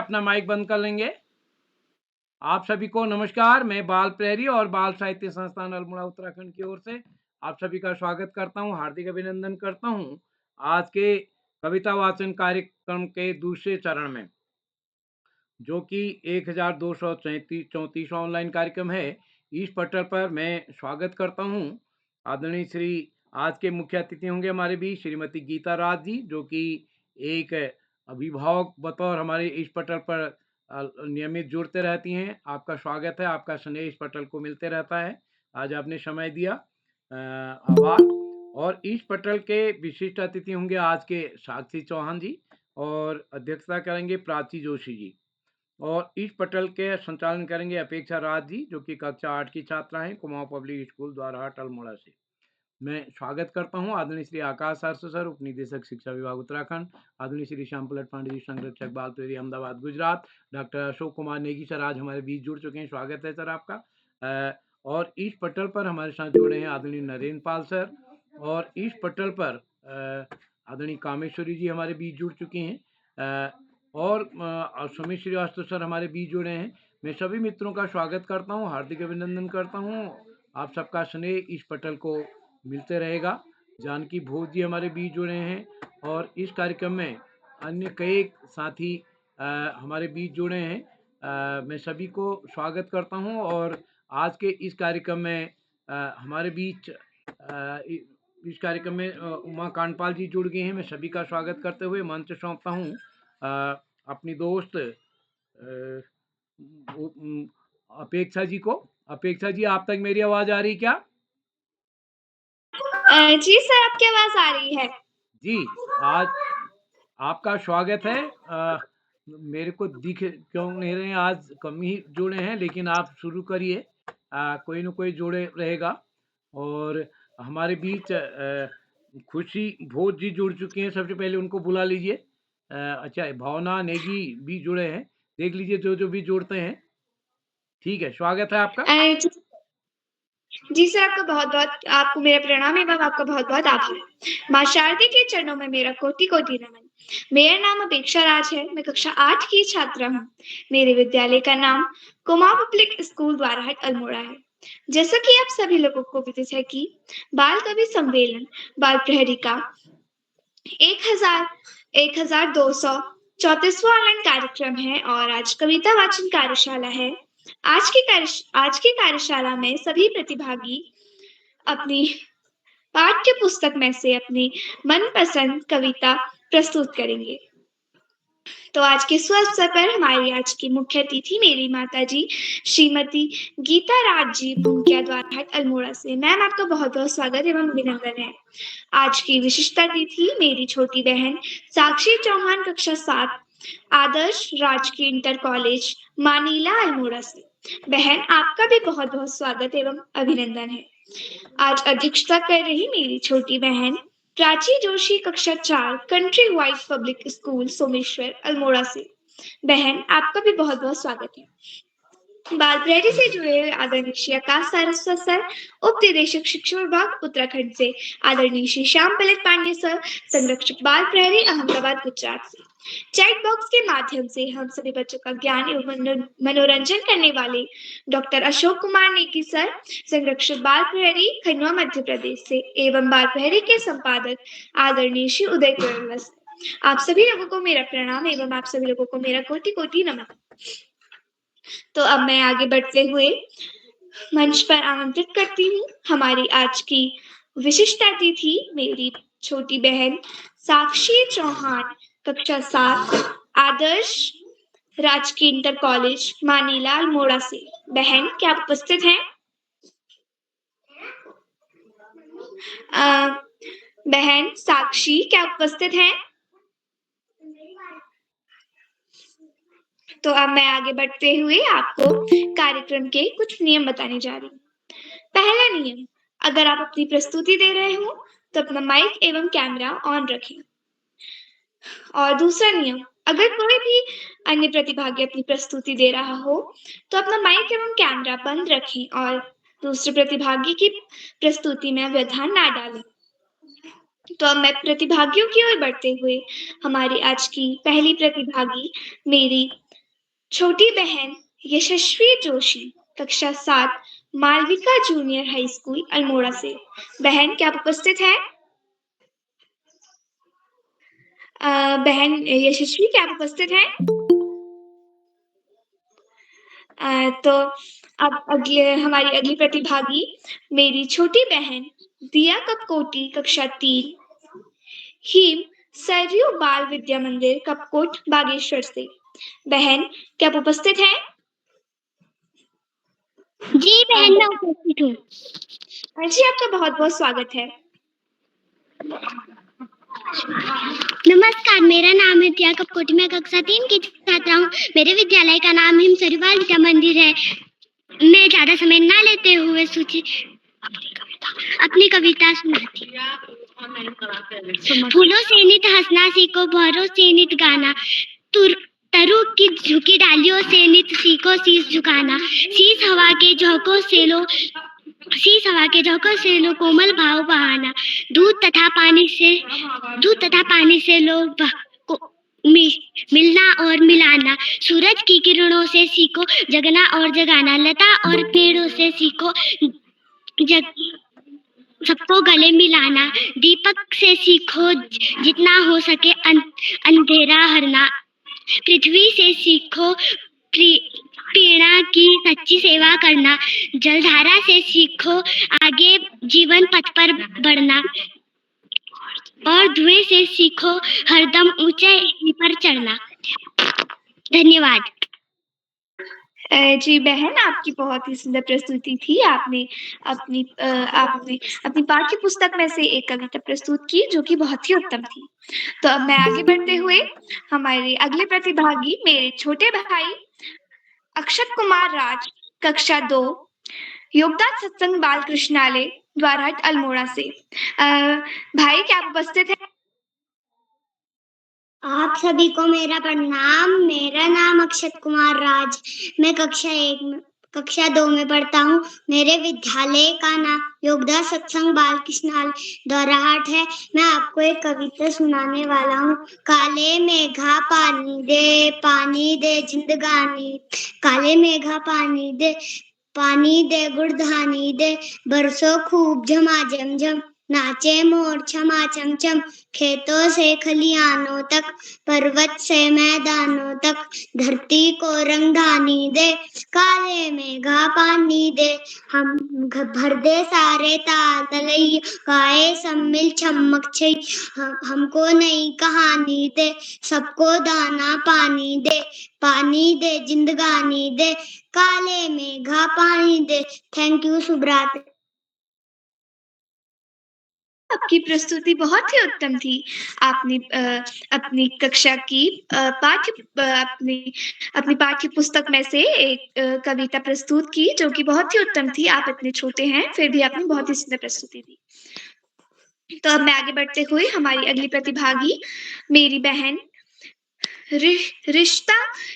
अपना माइक बंद कर लेंगे। आप सभी को नमस्कार। मैं बाल प्रहरी और बाल साहित्य संस्थान अल्मोड़ा उत्तराखंड की ओर से आप सभी का स्वागत करता हूं, हार्दिक अभिनंदन करता हूं आज के कविता वाचन कार्यक्रम के दूसरे चरण में, जो कि 1234वां ऑनलाइन कार्यक्रम है। इस पटल पर मैं स्वागत करता हूं आदरणीय श्री, आज के मुख्य अतिथि होंगे हमारे बीच श्रीमती गीता राज जी, जो कि एक अभिभावक बतौर हमारे इस पटल पर नियमित जुड़ते रहती हैं। आपका स्वागत है, आपका स्नेह इस पटल को मिलते रहता है। आज आपने समय दिया, आभार। और इस पटल के विशिष्ट अतिथि होंगे आज के साक्षी चौहान जी, और अध्यक्षता करेंगे प्राची जोशी जी, और इस पटल के संचालन करेंगे अपेक्षा राज जी, जो कि कक्षा 8 की छात्रा हैं, कुमाऊं पब्लिक स्कूल द्वारहाट अल्मोड़ा से। मैं स्वागत करता हूं आदरणीय श्री आकाश सारस्वत सर, उप निदेशक शिक्षा विभाग उत्तराखंड, आदरणीय श्री श्याम पलट पांडे जी, संरक्षक बाल प्रहरी अहमदाबाद गुजरात, डॉक्टर अशोक कुमार नेगी सर आज हमारे बीच जुड़ चुके हैं, स्वागत है सर आपका। और इस पटल पर हमारे साथ जुड़े हैं आदरणीय नरेंद्र पाल सर, और इस पटल पर आदरणीय कामेश्वरी जी हमारे बीच जुड़ चुकी हैं, और सुमित श्रीवास्तव सर हमारे बीच जुड़े हैं। मैं सभी मित्रों का स्वागत करता हूं, हार्दिक अभिनंदन करता हूं। आप सबका स्नेह इस पटल को मिलते रहेगा। जानकी भोज जी हमारे बीच जुड़े हैं, और इस कार्यक्रम में अन्य कई साथी हमारे बीच जुड़े हैं। मैं सभी को स्वागत करता हूं, और आज के इस कार्यक्रम में हमारे बीच इस कार्यक्रम में उमा कांडपाल जी जुड़ गए हैं। मैं सभी का स्वागत करते हुए मंच सौंपता हूँ अपनी दोस्त अपेक्षा जी को। अपेक्षा जी, आप तक मेरी आवाज आ रही क्या? जी सर, आपकी आवाज आ रही है जी। आज आपका स्वागत है। मेरे को दिख क्यों नहीं रहे हैं, आज कम ही जुड़े हैं, लेकिन आप शुरू करिए, कोई ना कोई जुड़े रहेगा। और हमारे बीच खुशी भोज जी जुड़ चुकी हैं, सबसे पहले उनको बुला लीजिए। अच्छा, भावना नेगी भी जुड़े हैं, देख लीजिए जो जो भी जुड़ते हैं। ठीक है, स्वागत है आपका। जी सर, आपको मेरा प्रणाम एवं आपका बहुत-बहुत आभार। माँ शारदे के चरणों में मेरा कोटि-कोटि नमन। मेरा नाम अपेक्षा राज है, मैं कक्षा 8 की छात्रा हूँ। मेरे विद्यालय का नाम कुमाऊं पब्लिक स्कूल द्वारहाट अल्मोड़ा है। जैसा कि आप सभी लोगों को विदित है कि बाल कवि सम्मेलन बाल प्रहरी का 1234वां ऑनलाइन कार्यक्रम है, और आज कविता वाचन कार्यशाला है। आज की कार्यशाला में सभी प्रतिभागी अपनी पाठ्य पुस्तक में से अपनी मनपसंद कविता प्रस्तुत करेंगे। तो आज के शुभ अवसर पर हमारी आज की मुख्य अतिथि मेरी माताजी श्रीमती गीता राज जी भूंकिया द्वारहाट अल्मोड़ा से। मैम, आपका बहुत-बहुत स्वागत एवं अभिनंदन है। आज की विशिष्ट अतिथि मेरी छोटी बहन साक्षी चौहान, कक्षा 7, आदर्श राजकीय इंटर कॉलेज मानीला अल्मोड़ा से। बहन, आपका भी बहुत-बहुत स्वागत एवं अभिनंदन है। आज अध्यक्षता कर रही मेरी छोटी बहन प्राची जोशी, कक्षा 4, country wide public school Someshwar Almora से। बहन, आपका भी बहुत-बहुत स्वागत है। बाल प्रहरी से जुड़े हुए आदरणीय श्री आकाश सारस्वत सर, उप निदेशक शिक्षा विभाग उत्तराखंड से आदरणीय श्री श्याम पलट पांडे सर, संरक्षक बाल प्रहरी अहमदाबाद गुजरात से। चैट बॉक्स के माध्यम से हम सभी बच्चों का ज्ञान एवं मनोरंजन करने वाले डॉक्टर अशोक कुमार नेगी सर, संरक्षक बाल प्रहरी खंडवा मध्य प्रदेश से, एवं बाल प्रहरी के संपादक आदरणीय श्री उदय गोयल सर। आप सभी लोगों को मेरा प्रणाम एवं आप सभी लोगों को मेरा कोटि-कोटि नमन। तो अब मैं आगे बढ़ते हुए मंच पर आमंत्रित करती हूँ हमारी आज की विशिष्ट अतिथि मेरी छोटी बहन साक्षी चौहान, कक्षा 7, आदर्श राजकीय इंटर कॉलेज मानीला अल्मोड़ा से। बहन, क्या आप उपस्थित हैं? बहन साक्षी, क्या आप उपस्थित हैं? तो अब मैं आगे बढ़ते हुए आपको कार्यक्रम के कुछ नियम बताने जा रही हूँ। पहला नियम, अगर आप अपनी प्रस्तुति दे रहे हो तो अपना माइक एवं कैमरा ऑन रखें। और दूसरा नियम, अगर कोई भी अन्य प्रतिभागी अपनी प्रस्तुति दे रहा हो तो अपना माइक एवं कैमरा बंद रखें और दूसरे प्रतिभागी की प्रस्तुति में व्यवधान ना डालें। तो अब मैं प्रतिभागियों की ओर बढ़ते हुए हमारी आज की पहली प्रतिभागी मेरी छोटी बहन यशस्वी जोशी, कक्षा 7, Malvika junior high school, Almora से। बहन, क्या आप उपस्थित हैं? बहन यशस्वी, क्या आप उपस्थित हैं? तो अब हमारी अगली प्रतिभागी मेरी छोटी बहन दिया कपकोटी, कक्षा 3, हिम सरयू बाल विद्या मंदिर, कपकोट, बागेश्वर से। बहन, क्या आप उपस्थित हैं? जी बहन, मैं उपस्थित हूँ। जी, आपका बहुत-बहुत स्वागत है। नमस्कार, मेरा नाम है दिया कपकोटी, मैं कक्षा 3 की छात्रा हूँ। मेरे विद्यालय का नाम हिम सरयू बाल विद्या मंदिर है। मैं ज्यादा समय न लेते हुए अपनी कविता सुनाती हूँ। फूलों से नित हंसना सीखो, भौरों से नित गाना, तरु की झुकी डालियों से नित सीखो शीश झुकाना। शीश हवा के झोंकों से लो कोमल भाव बहाना। दूध तथा पानी से लो मिलना और मिलाना। सूरज की किरणों से सीखो जगना और जगाना। लता और पेड़ों से सीखो सबको गले मिलाना। दीपक से सीखो जितना हो सके अंधेरा हरना। पृथ्वी से सीखो प्रेरणा की सच्ची सेवा करना। जलधारा से सीखो आगे जीवन पथ पर बढ़ना। और धुएं से सीखो हरदम ऊंचाई पर चढ़ना। धन्यवाद। जी बहन, आपकी बहुत ही सुंदर प्रस्तुति थी। आपने अपनी पाठ्य पुस्तक में से एक कविता प्रस्तुत की, जो कि बहुत ही उत्तम थी। तो अब मैं आगे बढ़ते हुए हमारे अगले प्रतिभागी मेरे छोटे भाई अक्षत कुमार राज, कक्षा 2, योगदान सत्संग बाल कृष्णालय, द्वारहट, अल्मोड़ा से। भाई, क्या आप उपस्थित हैं? आप सभी को मेरा प्रणाम। मेरा नाम अक्षत कुमार राज, मैं कक्षा 2 में पढ़ता हूँ। मेरे विद्यालय का नाम योगदान सत्संग बाल कृष्णालय द्वारहाट है। मैं आपको एक कविता सुनाने वाला हूँ। काले मेघा पानी दे जिंदगानी। काले मेघा पानी दे गुड़धानी दे। बरसों खूब झमाझम झम, नाचे मोर छमा चम चम। खेतों से खलियानों तक, पर्वत से मैदानों तक, धरती को रंगधानी दे। काले मेघा पानी दे, हम भर दे सारे ताल तलैया। गाए सब मिल छमक छई, हमको नई कहानी दे। सबको दाना पानी दे जिंदगानी दे। काले मेघा पानी दे। थैंक यू, शुभरात्रि। आपकी प्रस्तुति बहुत ही उत्तम थी। आपने अपनी कक्षा की अपनी पाठ्य पुस्तक में से एक कविता प्रस्तुत की, जो कि बहुत ही उत्तम थी। आप इतने छोटे हैं, फिर भी आपने बहुत ही सुंदर प्रस्तुति दी। तो अब मैं आगे बढ़ते हुए हमारी अगली प्रतिभागी मेरी बहन रिश्ता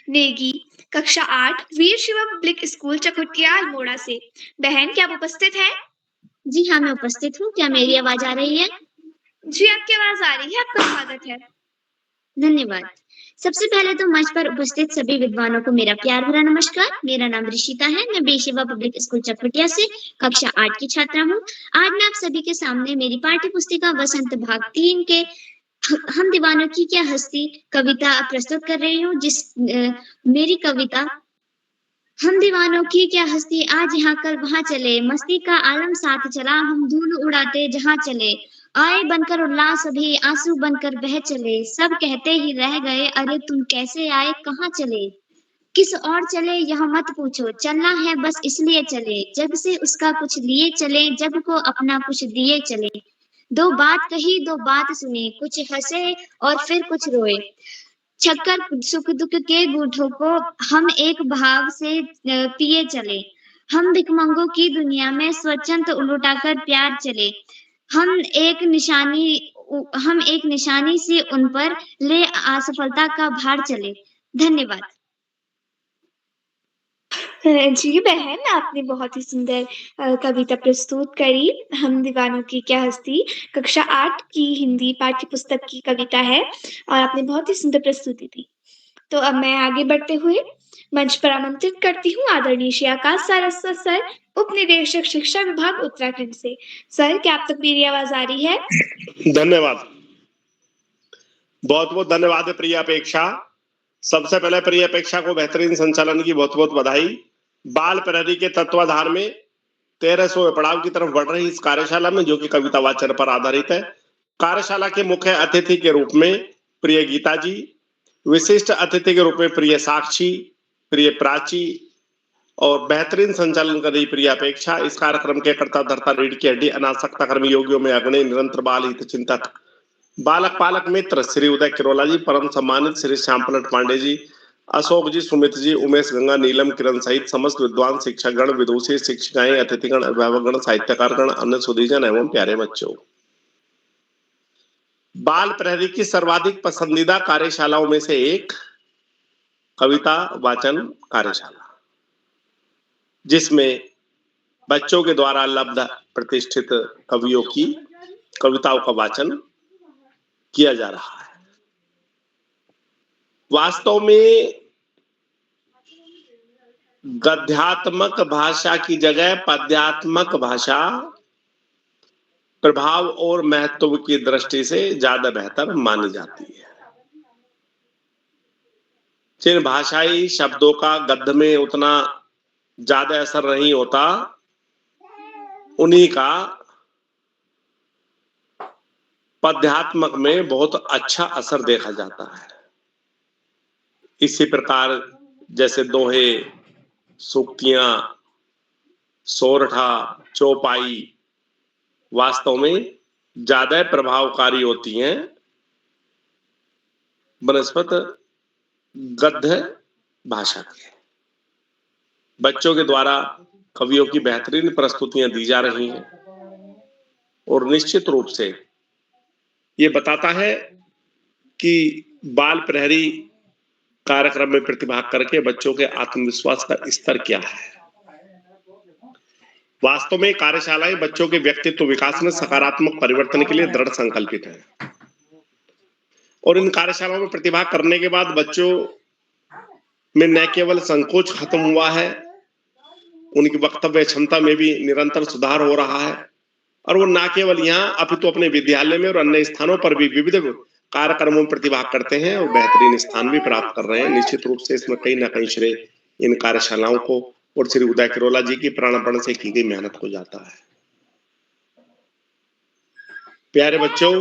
नेगी, कक्षा 8, वीर शिवा पब्लिक स्कूल, चकुटिया, अल्मोड़ा से। बहन, क्या आप उपस्थित हैं? जी हाँ, मैं उपस्थित हूँ। क्या मेरी आवाज आ रही है? जी, आपकी आवाज आ रही है। आपका स्वागत है। धन्यवाद। सबसे पहले तो मंच पर उपस्थित सभी विद्वानों को मेरा प्यार भरा नमस्कार। मेरा नाम ऋषिता है। मैं वीर शिवा पब्लिक स्कूल चकपटिया से कक्षा 8 की छात्रा हूँ। आज मैं आप सभी के सामने मेरी पाठ्य पुस्तिका वसंत भाग 3 के हम दीवानों की क्या हस्ती कविता प्रस्तुत कर रही हूँ। मेरी कविता हम दीवानों की क्या हस्ती, आज यहाँ कल वहाँ चले, मस्ती का आलम साथ चला, हम धूल उड़ाते जहाँ चले। आए बनकर उल्लास अभी, आंसू बनकर बह चले, सब कहते ही रह गए, अरे तुम कैसे आए, कहाँ चले। किस और चले यह मत पूछो, चलना है बस इसलिए चले, जब से उसका कुछ लिए चले, जब को अपना कुछ दिए चले। दो बात कही दो बात सुनी, कुछ हंसे और फिर कुछ रोए। छक्कर सुख दुख के बूढ़ों को हम एक भाव से पिए चले। हम भिखमंगों की दुनिया में स्वच्छंद लुटाकर प्यार चले। हम एक निशानी से उन पर ले असफलता का भार चले। धन्यवाद। जी बहन, आपने बहुत ही सुंदर कविता प्रस्तुत करी। हम दीवानों की क्या हस्ती, कक्षा 8 की हिंदी पाठ्य पुस्तक की कविता है और आपने बहुत ही सुंदर प्रस्तुति दी। तो अब मैं आगे बढ़ते हुए मंच पर आमंत्रित करती हूँ आदरणीय श्री आकाश सारस्वत सर, उप निदेशक शिक्षा विभाग उत्तराखंड से। सर, क्या आप तक मेरी आवाज आ रही है? धन्यवाद। बहुत बहुत धन्यवाद है प्रिय अपेक्षा। सबसे पहले प्रिय अपेक्षा को बेहतरीन संचालन की बहुत बहुत बधाई। बाल प्रहरी के तत्वाधान में 1300वें पड़ाव की तरफ बढ़ रही इस कार्यशाला में, जो कि कविता वाचन पर आधारित है, कार्यशाला के मुख्य अतिथि के रूप में प्रिय गीता जी, विशिष्ट अतिथि के रूप में प्रिय साक्षी, प्रिय प्राची और बेहतरीन संचालन कर रही प्रिय अपेक्षा। इस कार्यक्रम के कर्ता धर्ता रीढ़ की हड्डी अनासक्ता कर्मी योगियों में अग्रणी निरंतर बाल हित चिंतक बालक पालक मित्र श्री उदय किरोला जी, परम सम्मानित श्री श्याम पलट पांडे जी, अशोक जी, सुमित जी, उमेश गंगा, नीलम, किरण सहित समस्त विद्वान शिक्षकगण, विदुषी, शिक्षिकाएं, अतिथिगण, अभिभावकगण, साहित्यकारगण, अन्य सुधीजन एवं प्यारे बच्चों, बाल प्रहरी की सर्वाधिक पसंदीदा कार्यशालाओं में से एक कविता वाचन कार्यशाला, जिसमें बच्चों के द्वारा लब्ध प्रतिष्ठित कवियों की कविताओं का वाचन किया जा रहा है। वास्तव में गद्यात्मक भाषा की जगह पद्यात्मक भाषा प्रभाव और महत्व की दृष्टि से ज्यादा बेहतर मानी जाती है। जिन भाषाई शब्दों का गद्य में उतना ज्यादा असर नहीं होता, उन्हीं का पद्यात्मक में बहुत अच्छा असर देखा जाता है। इसी प्रकार जैसे दोहे, सूक्तियां, सोरठा, चौपाई वास्तव में ज्यादा प्रभावकारी होती हैं बनस्पत गद्य भाषा के। बच्चों के द्वारा कवियों की बेहतरीन प्रस्तुतियां दी जा रही हैं और निश्चित रूप से ये बताता है कि बाल प्रहरी कार्यक्रम में प्रतिभाग करके बच्चों के आत्मविश्वास का स्तर क्या है। वास्तव में कार्यशालाएं बच्चों के व्यक्तित्व विकास में सकारात्मक परिवर्तन के लिए दृढ़ संकल्पित है और इन कार्यशालाओं में प्रतिभाग करने के बाद बच्चों में न केवल संकोच खत्म हुआ है, उनकी वक्तव्य क्षमता में भी निरंतर सुधार हो रहा है और वो न केवल यहाँ अपितु अपने विद्यालय में और अन्य स्थानों पर भी विविध कार्यक्रमों में प्रतिभाग करते हैं और बेहतरीन स्थान भी प्राप्त कर रहे हैं। निश्चित रूप से इसमें कहीं ना कहीं श्रेय इन कार्यशालाओं को और श्री उदय किरोला जी की प्राणपण से की गई मेहनत को जाता है। प्यारे बच्चों,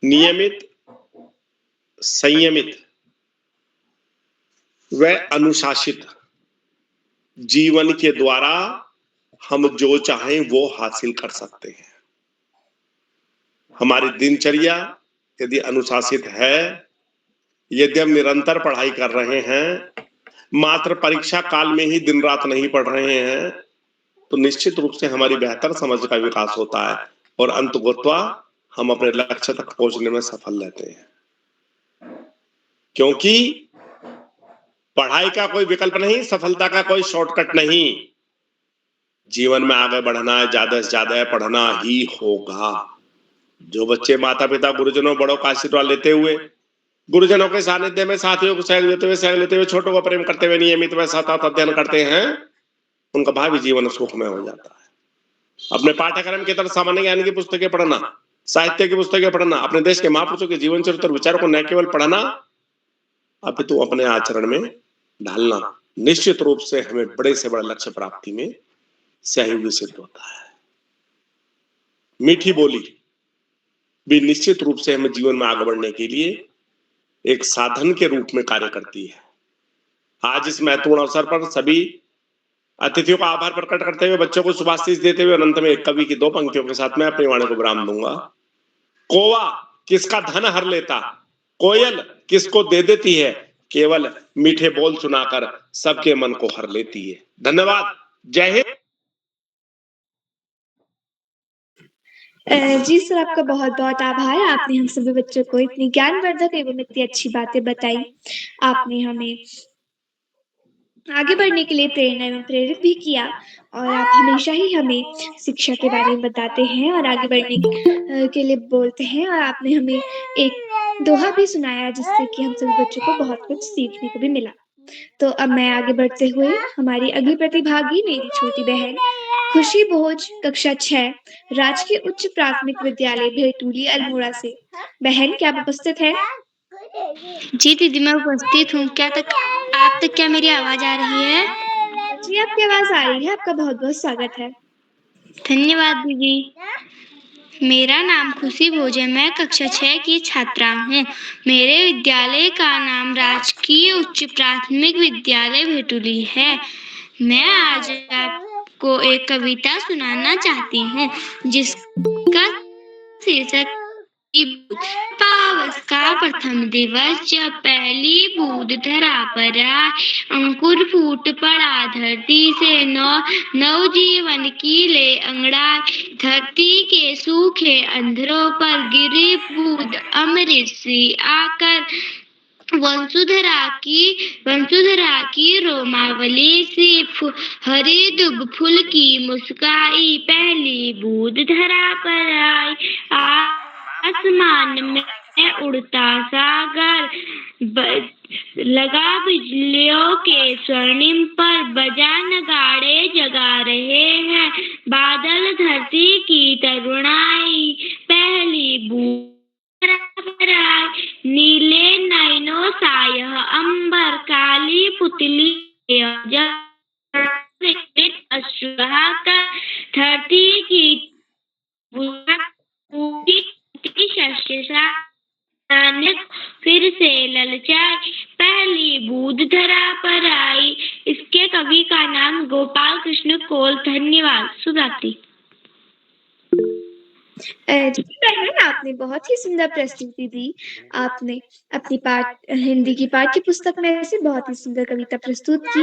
नियमित, संयमित व अनुशासित जीवन के द्वारा हम जो चाहें वो हासिल कर सकते हैं। हमारी दिनचर्या यदि अनुशासित है, यदि हम निरंतर पढ़ाई कर रहे हैं, मात्र परीक्षा काल में ही दिन रात नहीं पढ़ रहे हैं, तो निश्चित रूप से हमारी बेहतर समझ का विकास होता है और अंततः हम अपने लक्ष्य तक पहुंचने में सफल रहते हैं। क्योंकि पढ़ाई का कोई विकल्प नहीं, सफलता का कोई शॉर्टकट नहीं। जीवन में आगे बढ़ना है, ज्यादा से ज्यादा पढ़ना ही होगा। जो बच्चे माता पिता गुरुजनों बड़ों का आशीर्वाद लेते हुए, गुरुजनों के सानिध्य में साथियों को सहयोग लेते हुए, छोटों को प्रेम करते हुए नियमित व सतत अध्ययन करते हैं, उनका भावी जीवन सुखमय हो जाता है। अपने पाठ्यक्रम की तरफ सामान्य ज्ञान की पुस्तकें पढ़ना, साहित्य की पुस्तकें पढ़ना, अपने देश के महापुरुषों के जीवन चरित्र विचारों को न केवल पढ़ना अपितु अपने आचरण में ढालना निश्चित रूप से हमें बड़े से बड़े लक्ष्य प्राप्ति में सहयोगी सिद्ध होता है। मीठी बोली भी निश्चित रूप से हमें जीवन में आगे बढ़ने के लिए एक साधन के रूप में कार्य करती है। आज इस महत्वपूर्ण अवसर पर सभी अतिथियों का आभार प्रकट करते हुए, बच्चों को शुभाशीष देते हुए अंत में एक कवि की दो पंक्तियों के साथ मैं अपनी वाणी को विराम दूंगा। कौवा किसका धन हर लेता, कोयल किसको दे देती है, केवल मीठे बोल सुनाकर सबके मन को हर लेती है। धन्यवाद। जय हिंद। जी सर, आपका बहुत बहुत आभार। आपने हम सभी बच्चों को इतनी ज्ञानवर्धक एवं इतनी अच्छी बातें बताई। आपने हमें आगे बढ़ने के लिए प्रेरणा एवं प्रेरित भी किया और आप हमेशा ही हमें शिक्षा के बारे में बताते हैं और आगे बढ़ने के लिए बोलते हैं और आपने हमें एक दोहा भी सुनाया जिससे कि हम सभी बच्चों को बहुत कुछ सीखने को भी मिला। तो अब मैं आगे बढ़ते हुए हमारी अगली प्रतिभागी मेरी छोटी बहन खुशी भोज कक्षा 6 राजकीय उच्च प्राथमिक विद्यालय भेटूली अल्मोड़ा से। बहन क्या आप उपस्थित है? जी दीदी, मैं उपस्थित हूँ। आप तक क्या मेरी आवाज आ रही है? जी आपकी आवाज आ रही है। आपका बहुत बहुत स्वागत है। धन्यवाद दीदी। मेरा नाम खुशी भोज है। मैं कक्षा 6 की छात्रा हूँ। मेरे विद्यालय का नाम राजकीय उच्च प्राथमिक विद्यालय भेटुली है। मैं आज आपको एक कविता सुनाना चाहती हूँ जिसका शीर्षक पावस का प्रथम दिवस जब पहली बूंद धरा पर आए, अंकुर फूट पड़ा धरती से नव जीवन की ले अंगड़ाई। धरती के सूखे अंधरों पर गिरी बूंद अमृत सी आकर वंसुधरा की रोमावली सी हरी दुब फूल की मुस्काई। पहली बूंद धरा पर आई, आसमान में उड़ता सागर लगा बिजलियों के स्वर्णिम पर। बजा नगाड़े जगा रहे हैं बादल धरती की तरुणाई। पहली बूंद नीले नैनो साय अंबर काली पुतली धरती की फिर से ललचाई। पहली बूंद धरा पर आई। इसके कवि का नाम गोपाल कृष्ण कोल। धन्यवाद। शुभ रात्रि। जी बहन आपने बहुत ही सुंदर प्रस्तुति दी। आपने अपनी हिंदी की पाठ्य पुस्तक में से बहुत ही सुंदर कविता प्रस्तुत की।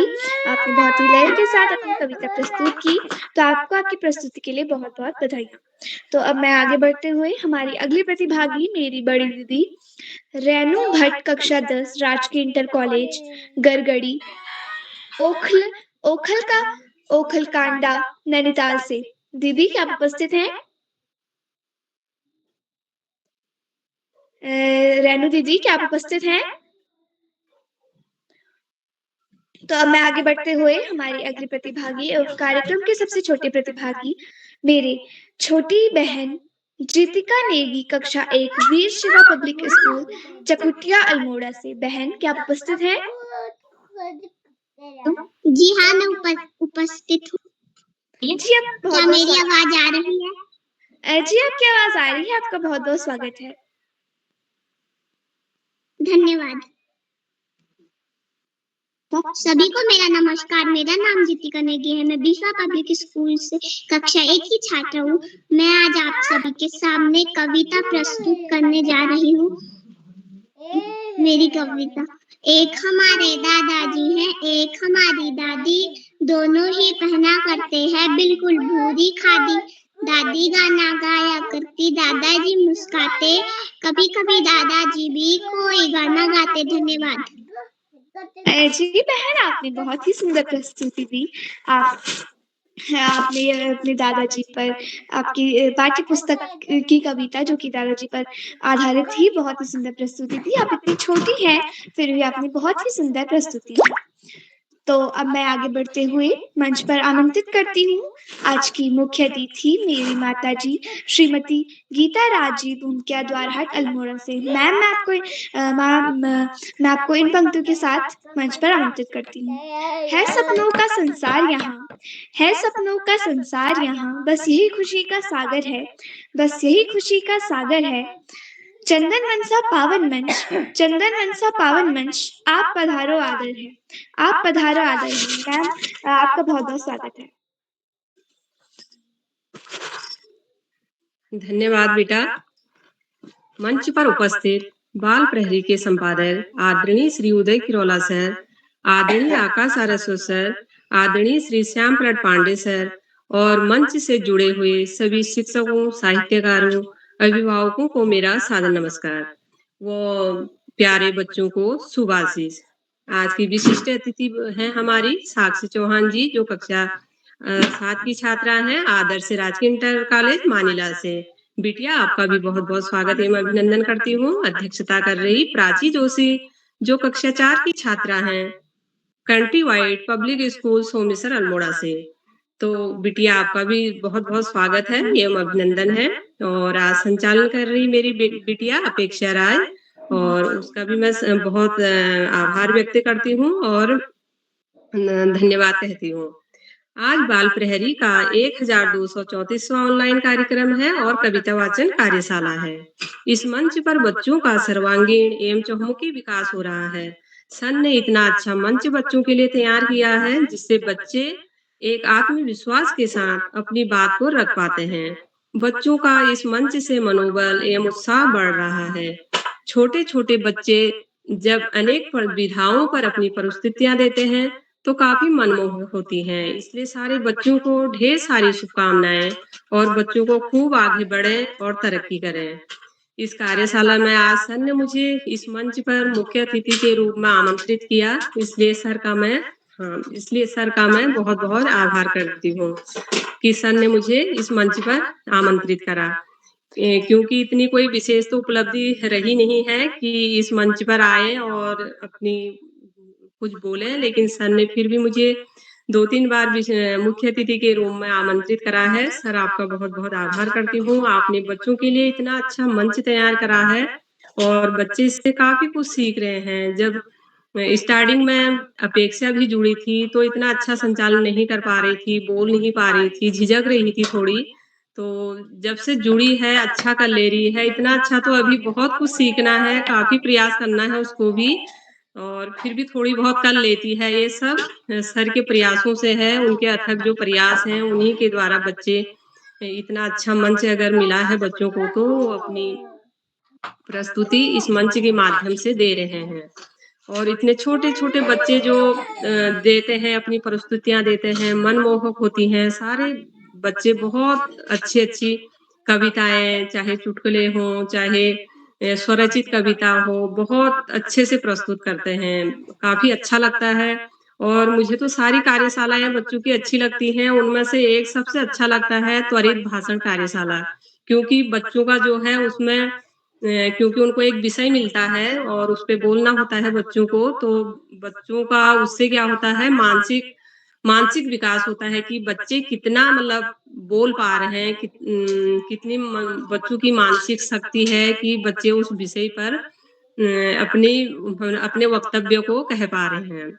आपने बहुत ही लय के साथ अपनी कविता प्रस्तुत की, तो आपको आपकी प्रस्तुति के लिए बहुत बहुत बधाइयाँ। तो अब मैं आगे बढ़ते हुए हमारी अगली प्रतिभागी मेरी बड़ी दीदी रेनू भट्ट कक्षा 10 राजकीय इंटर कॉलेज गरगड़ी ओखल कांडा नैनीताल से। दीदी क्या आप उपस्थित हैं? रेनू दीदी क्या आप उपस्थित हैं? तो अब मैं आगे बढ़ते हुए हमारी अगली प्रतिभागी और कार्यक्रम के सबसे छोटे प्रतिभागी मेरे छोटी बहन जीतिका नेगी कक्षा 1 वीर शिवा पब्लिक स्कूल चकुटिया अल्मोड़ा से। बहन क्या आप उपस्थित हैं? जी हाँ, मैं उपस्थित हूँ। जी आप क्या मेरी आवाज आ रही है? जी आपकी आवाज आ रही है। आपका बहुत बहुत स्वागत है। धन्यवाद। सभी को मेरा नमस्कार। मेरा नाम जीतिका नेगी है। मैं बीसवा पब्लिक स्कूल से कक्षा 1 की छात्रा हूँ। मैं आज आप सभी के सामने कविता प्रस्तुत करने जा रही हूँ। मेरी कविता। एक हमारे दादाजी हैं, एक हमारी दादी, दोनों ही पहना करते हैं बिल्कुल भूरी खादी। दादी गाना गाया करती, दादाजी मुस्काते, कभी कभी दादाजी भी कोई गाना गाते। धन्यवाद। जी बहन आपने बहुत ही सुंदर प्रस्तुति दी। आपने अपने दादाजी पर आपकी पाठ्य पुस्तक की कविता जो कि दादाजी पर आधारित थी, बहुत ही सुंदर प्रस्तुति थी। आप इतनी छोटी हैं फिर भी आपने बहुत ही सुंदर प्रस्तुति दी। तो अब मैं आगे बढ़ते हुए मंच पर आमंत्रित करती हूँ आज की मुख्य अतिथि मेरी माताजी श्रीमती गीता राजी भूमकिया द्वारहाट अल्मोड़ा से। मैम मैं आपको इन पंक्तियों के साथ मंच पर आमंत्रित करती हूँ। है सपनों का संसार यहाँ, है सपनों का संसार यहाँ, बस यही खुशी का सागर है, बस यही खुशी का सागर है। चंदन वन सा पावन मंच, आप पधारो आदर है, आप पधारो आदर है। मैम आपका बहुत बहुत स्वागत है। धन्यवाद बेटा। मंच पर उपस्थित बाल प्रहरी के संपादक आदरणीय श्री उदय किरोला सर, आदरणीय आकाश आरसो सर, आदरणीय श्री श्याम प्रसाद पांडे सर और मंच से जुड़े हुए सभी शिक्षकों, साहित्यकारों, अभिभावकों को मेरा सादर नमस्कार। वो प्यारे बच्चों को शुभ आशीष। आज की विशिष्ट अतिथि हैं हमारी साक्षी चौहान जी, जो कक्षा 7 की छात्रा हैं आदर्श राजकीय इंटर कॉलेज मानिला से। बिटिया, आपका भी बहुत-बहुत स्वागत एवं अभिनंदन करती हूँ। अध्यक्षता कर रही प्राची जोशी, जो कक्षा 4 की छात्रा हैं, country wide public school Someshwar Almora से। तो बिटिया, आपका भी बहुत-बहुत स्वागत है एवं अभिनंदन है। और आज संचालन कर रही मेरी बिटिया अपेक्षा राय, और उसका भी मैं बहुत आभार व्यक्त करती हूँ और धन्यवाद कहती हूँ। आज बाल प्रहरी का 1234वां ऑनलाइन कार्यक्रम है और कविता वाचन कार्यशाला है। इस मंच पर बच्चों का सर्वांगीण एवं चहुमुखी विकास हो रहा है। सन ने इतना अच्छा मंच बच्चों के लिए तैयार किया है, जिससे बच्चे एक आत्मविश्वास के साथ अपनी बात को रख पाते हैं। बच्चों का इस मंच से मनोबल एवं उत्साह बढ़ रहा है। छोटे-छोटे बच्चे जब अनेक विधाओं पर अपनी प्रस्तुतियां देते हैं, तो काफी मनमोहक होती हैं। इसलिए सारे बच्चों को ढेर सारी शुभकामनाएं, और बच्चों को खूब आगे बढ़ें और तरक्की करें। इस कार्यशाला में आज सर ने मुझे इस मंच पर मुख्य अतिथि के रूप में आमंत्रित किया, इसलिए सर का मैं बहुत-बहुत आभार करती हूँ कि सर ने मुझे इस मंच पर आमंत्रित करा। क्योंकि इतनी कोई विशेष तो उपलब्धि रही नहीं है कि इस मंच पर आए और अपनी कुछ बोले, लेकिन सर ने फिर भी मुझे 2-3 बार मुख्य अतिथि के रूप में आमंत्रित करा है। सर, आपका बहुत-बहुत आभार करती हूँ। आपने बच्चों के लिए इतना अच्छा मंच तैयार करा है और बच्चे इससे काफ़ी कुछ सीख रहे हैं। जब स्टार्टिंग में अपेक्षा भी जुड़ी थी, तो इतना अच्छा संचालन नहीं कर पा रही थी, बोल नहीं पा रही थी, झिझक रही थी थोड़ी। तो जब से जुड़ी है, अच्छा कर ले रही है, इतना अच्छा तो अभी बहुत कुछ सीखना है, काफ़ी प्रयास करना है उसको भी, और फिर भी थोड़ी बहुत कर लेती है। ये सब सर के प्रयासों से है, उनके अथक जो प्रयास हैं, उन्हीं के द्वारा बच्चे इतना अच्छा मंच अगर मिला है बच्चों को, तो वो अपनी प्रस्तुति इस मंच के माध्यम से दे रहे हैं। और इतने छोटे-छोटे बच्चे जो देते हैं, अपनी प्रस्तुतियाँ देते हैं, मनमोहक होती हैं। सारे बच्चे बहुत अच्छी-अच्छी कविताएँ, चाहे चुटकुले हों, चाहे स्वरचित कविता हो, बहुत अच्छे से प्रस्तुत करते हैं। काफ़ी अच्छा लगता है, और मुझे तो सारी कार्यशालाएँ बच्चों की अच्छी लगती हैं। उनमें से एक सबसे अच्छा लगता है त्वरित भाषण कार्यशाला, क्योंकि बच्चों का जो है उसमें क्योंकि उनको एक विषय मिलता है और उस पे बोलना होता है बच्चों को, तो बच्चों का उससे क्या होता है, मानसिक मानसिक विकास होता है कि बच्चे कितना मतलब बोल पा रहे हैं, कितनी बच्चों की मानसिक शक्ति है कि बच्चे उस विषय पर अपने वक्तव्य को कह पा रहे हैं।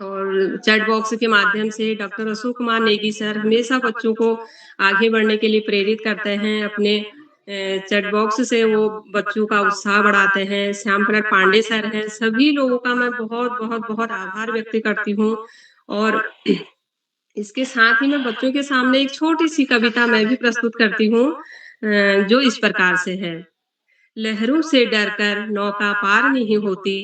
और चैट बॉक्स के माध्यम से डॉक्टर अशोक कुमार नेगी सर हमेशा बच्चों को आगे बढ़ने के लिए प्रेरित करते हैं। अपने चैट बॉक्स से वो बच्चों का उत्साह बढ़ाते हैं। श्याम प्रसाद पांडे सर हैं, सभी लोगों का मैं बहुत आभार व्यक्त करती हूँ। और इसके साथ ही मैं बच्चों के सामने एक छोटी-सी कविता मैं भी प्रस्तुत करती हूँ, जो इस प्रकार से है। लहरों से डरकर नौका पार नहीं होती,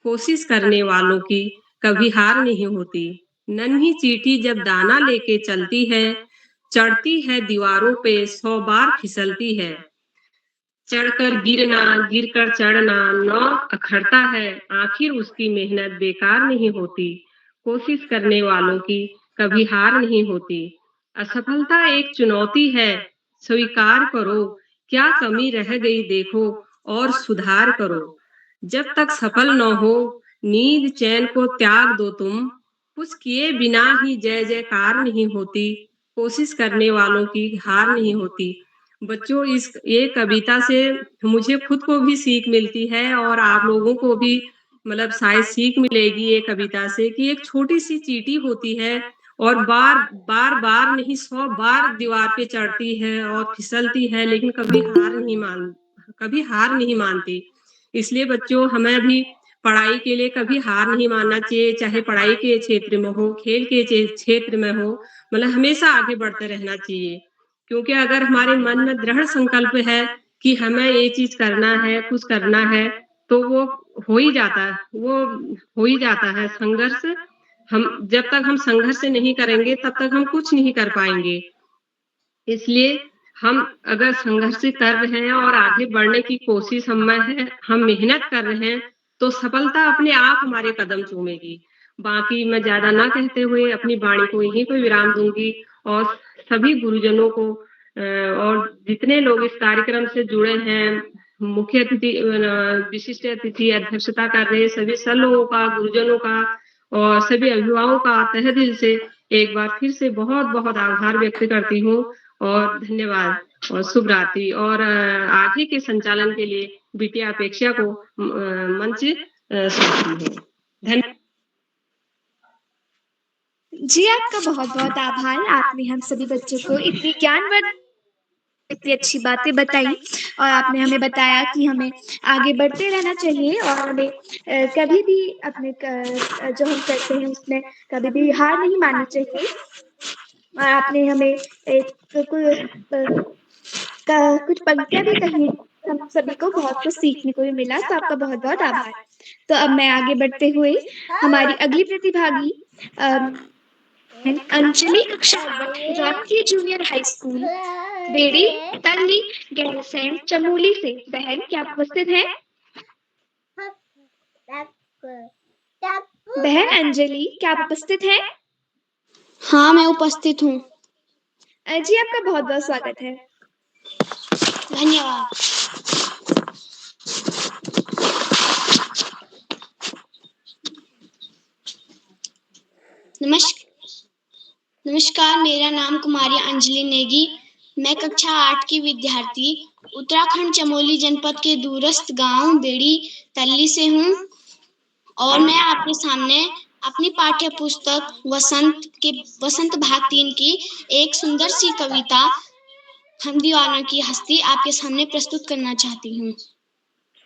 कोशिश करने वालों की कभी हार नहीं होती। नन्ही चींटी जब दाना लेके चलती है, चढ़ती है दीवारों पे 100 बार फिसलती है। चढ़कर गिरना, गिरकर चढ़ना, नौ अखरता है, आखिर उसकी मेहनत बेकार नहीं होती। कोशिश करने वालों की कभी हार नहीं होती। असफलता एक चुनौती है, स्वीकार करो, क्या कमी रह गई देखो और सुधार करो। जब तक सफल न हो, नींद चैन को त्याग दो तुम, कुछ किए बिना ही जय जयकार नहीं होती। कोशिश करने वालों की हार नहीं होती। बच्चों, इस ये कविता से मुझे खुद को भी सीख मिलती है, और आप लोगों को भी मतलब शायद सीख मिलेगी ये कविता से, कि एक छोटी-सी चींटी होती है और बार-बार नहीं 100 बार दीवार पे चढ़ती है और फिसलती है, लेकिन कभी हार नहीं मानती। इसलिए बच्चों, हमें भी पढ़ाई के लिए कभी हार नहीं मानना चाहिए, चाहे पढ़ाई के क्षेत्र में हो, खेल के क्षेत्र में हो, मतलब हमेशा आगे बढ़ते रहना चाहिए। क्योंकि अगर हमारे मन में दृढ़ संकल्प है कि हमें ये चीज़ करना है, कुछ करना है, तो वो हो ही जाता है, वो हो ही जाता है। जब तक हम संघर्ष नहीं करेंगे, तब तक हम कुछ नहीं कर पाएँगे। इसलिए हम अगर संघर्ष कर रहे हैं और आगे बढ़ने की कोशिश हम में है, हम मेहनत कर रहे हैं, तो सफलता अपने आप हमारे कदम चूमेगी। बाकी मैं ज़्यादा ना कहते हुए अपनी वाणी को यहीं पे विराम दूँगी, और सभी गुरुजनों को और जितने लोग इस कार्यक्रम से जुड़े हैं, मुख्य अतिथि, विशिष्ट अतिथि अध्यक्षता कर रहे सभी सर लोगों का, गुरुजनों का और सभी अभिभावकों का तहे दिल से एक बार फिर से बहुत बहुत आभार व्यक्त करती हूँ और धन्यवाद और शुभ रात्रि। और आगे के संचालन के लिए बिटिया अपेक्षा को मंच सौंपती हूँ। धन्यवाद। जी, आपका बहुत-बहुत आभार। आपने हम सभी बच्चों को इतनी ज्ञानवर्धक, इतनी अच्छी बातें बताई और आपने हमें बताया कि हमें आगे बढ़ते रहना चाहिए और हमें कभी भी अपने जो हम करते हैं उसमें कभी भी हार नहीं माननी चाहिए। और आपने हमें कुछ पंक्तियाँ भी कही, हम सभी को बहुत कुछ सीखने को भी मिला, तो आपका बहुत-बहुत आभार। तो अब मैं आगे बढ़ते हुए हमारी अगली प्रतिभागी अंजलि कक्षा 8 राजकीय जूनियर हाई स्कूल बेड़ी तल्ली गैरसैंण चमोली से बहन क्या उपस्थित है? बहन अंजलि क्या आप उपस्थित है? हाँ, मैं उपस्थित हूँ। जी, आपका बहुत-बहुत स्वागत है। धन्यवाद। नमस्कार, मेरा नाम कुमारी अंजलि नेगी। मैं कक्षा 8 की विद्यार्थी उत्तराखंड चमोली जनपद के दूरस्थ गांव बेड़ी तल्ली से हूँ और मैं आपके सामने अपनी पाठ्य पुस्तक वसंत भाग 3 की एक सुंदर सी कविता हम दीवानों की हस्ती आपके सामने प्रस्तुत करना चाहती हूँ।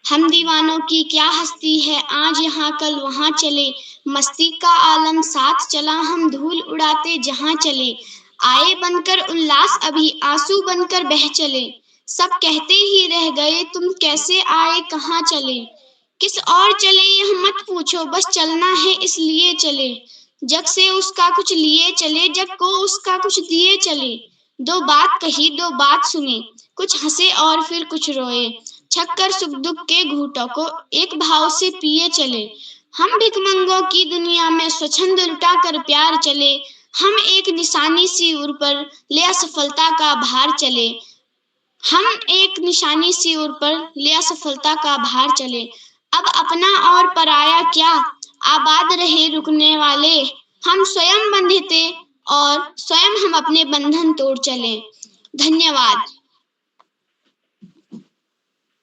हम दीवानों की क्या हस्ती है, आज यहाँ कल वहाँ चले, मस्ती का आलम साथ चला, हम धूल उड़ाते जहाँ चले, आए बनकर उल्लास अभी आंसू बनकर बह चले, सब कहते ही रह गए तुम कैसे आए कहाँ चले, किस और चले यह मत पूछो बस चलना है इसलिए चले, जग से उसका कुछ लिए चले, जग को उसका कुछ दिए चले, दो बात कही दो बात सुने, कुछ हंसे और फिर कुछ रोए, छक्कर सुख दुख के घूंटों को एक भाव से पिए चले, हम भिखमंगों की दुनिया में स्वच्छंद लुटा कर प्यार चले, हम एक निशानी सी उर पर ले असफलता का भार चले, हम एक निशानी सी उर पर ले असफलता का भार चले, अब अपना और पराया क्या, आबाद रहे रुकने वाले, हम स्वयं बंधे थे और स्वयं हम अपने बंधन तोड़ चले। धन्यवाद।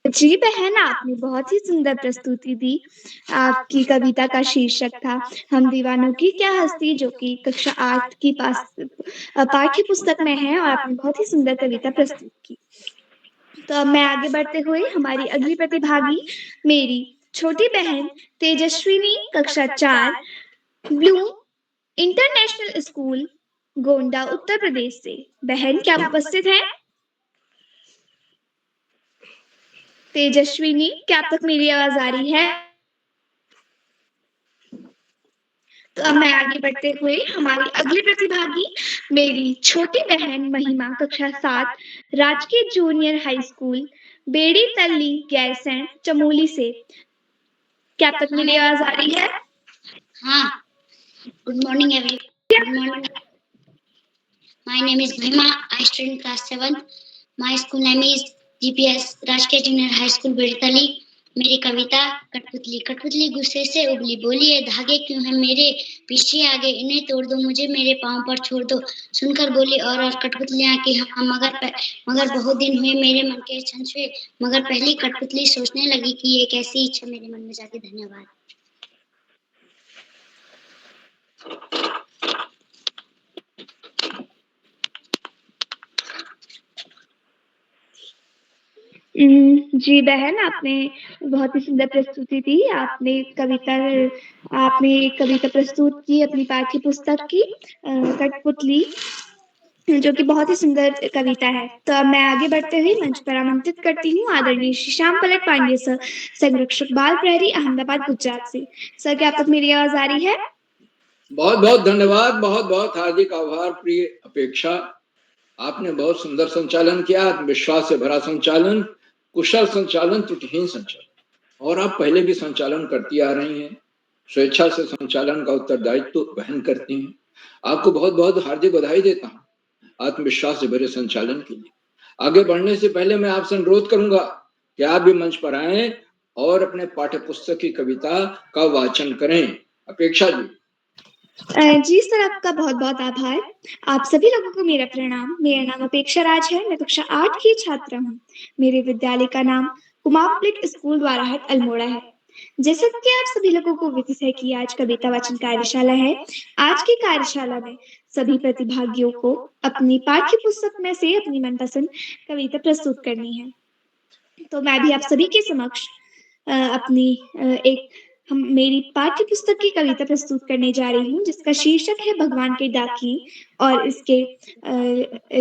जी बहन, आपने बहुत ही सुंदर प्रस्तुति दी। आपकी कविता का शीर्षक था हम दीवानों की क्या हस्ती, जो कि कक्षा 8 की पाठ्य पुस्तक में है और आपने बहुत ही सुंदर कविता प्रस्तुत की। तो अब मैं आगे बढ़ते हुए हमारी अगली प्रतिभागी मेरी छोटी बहन तेजस्विनी कक्षा 4 Bloom international school Gonda Uttar Pradesh से बहन क्या उपस्थित है? तेजस्विनी, क्या आप तक मेरी आवाज आ रही है? तो अब मैं आगे बढ़ते हुए हमारी अगली प्रतिभागी मेरी छोटी बहन महिमा कक्षा 7 राजकीय जूनियर हाई स्कूल बेड़ी तल्ली गैरसैंण चमोली से क्या आप तक मेरी आवाज आ रही है? हाँ। Good morning everyone. Good morning. My name is Mahima. I study in class 7th. My school name is GPS राजकीय जूनियर हाई स्कूल बेड़तली। मेरी कविता कठपुतली। कठपुतली गुस्से से उबली, बोली ये धागे क्यों हैं मेरे पीछे आगे, इन्हें तोड़ दो मुझे मेरे पाँव पर छोड़ दो। सुनकर बोली और कठपुतलियाँ की हाँ, मगर बहुत दिन हुए मेरे मन के छन छुए, मगर पहली कठपुतली सोचने लगी कि ये कैसी इच्छा मेरे मन में जागी। धन्यवाद। जी बहन, आपने बहुत ही सुंदर प्रस्तुति दी। आपने एक कविता प्रस्तुत की अपनी पाठ्य पुस्तक की कठपुतली, जो कि बहुत ही सुंदर कविता है। तो अब मैं आगे बढ़ते हुए मंच पर आमंत्रित करती हूँ आदरणीय श्री श्याम पलट पांडे सर, संरक्षक बाल प्रहरी अहमदाबाद गुजरात से। सर, क्या आप तक मेरी आवाज आ रही है? बहुत बहुत धन्यवाद, बहुत बहुत हार्दिक आभार प्रिय अपेक्षा। आपने बहुत सुंदर संचालन किया, आत्मविश्वास से भरा संचालन, कुशल संचालन, त्रुटिहीन संचालन, और आप पहले भी संचालन करती आ रही हैं। स्वेच्छा से संचालन का उत्तरदायित्व वहन करती हैं। आपको बहुत बहुत हार्दिक बधाई देता हूँ। आत्मविश्वास से भरे संचालन के लिए। आगे बढ़ने से पहले मैं आपसे अनुरोध करूंगा कि आप भी मंच पर आएं और अपने पाठ्य पुस्तक की कविता का वाचन करें। अपेक्षा जी। जी सर, आपका बहुत-बहुत आभार। आप सभी लोगों को मेरा प्रणाम। मेरा नाम अपेक्षा राज है, मैं कक्षा 8 की छात्रा हूँ। मेरे विद्यालय का नाम कुमार पब्लिक स्कूल द्वाराहाट अल्मोड़ा है। जैसा कि आप सभी लोगों को विदित है कि आज कविता वाचन कार्यशाला है। आज की कार्यशाला में सभी प्रतिभागियों को अपनी पाठ्य पुस्तक में से अपनी मनपसंद कविता प्रस्तुत करनी है। तो मैं भी आप सभी के समक्ष मेरी पाठ्य पुस्तक की कविता प्रस्तुत करने जा रही हूँ, जिसका शीर्षक है भगवान के डाकिये और इसके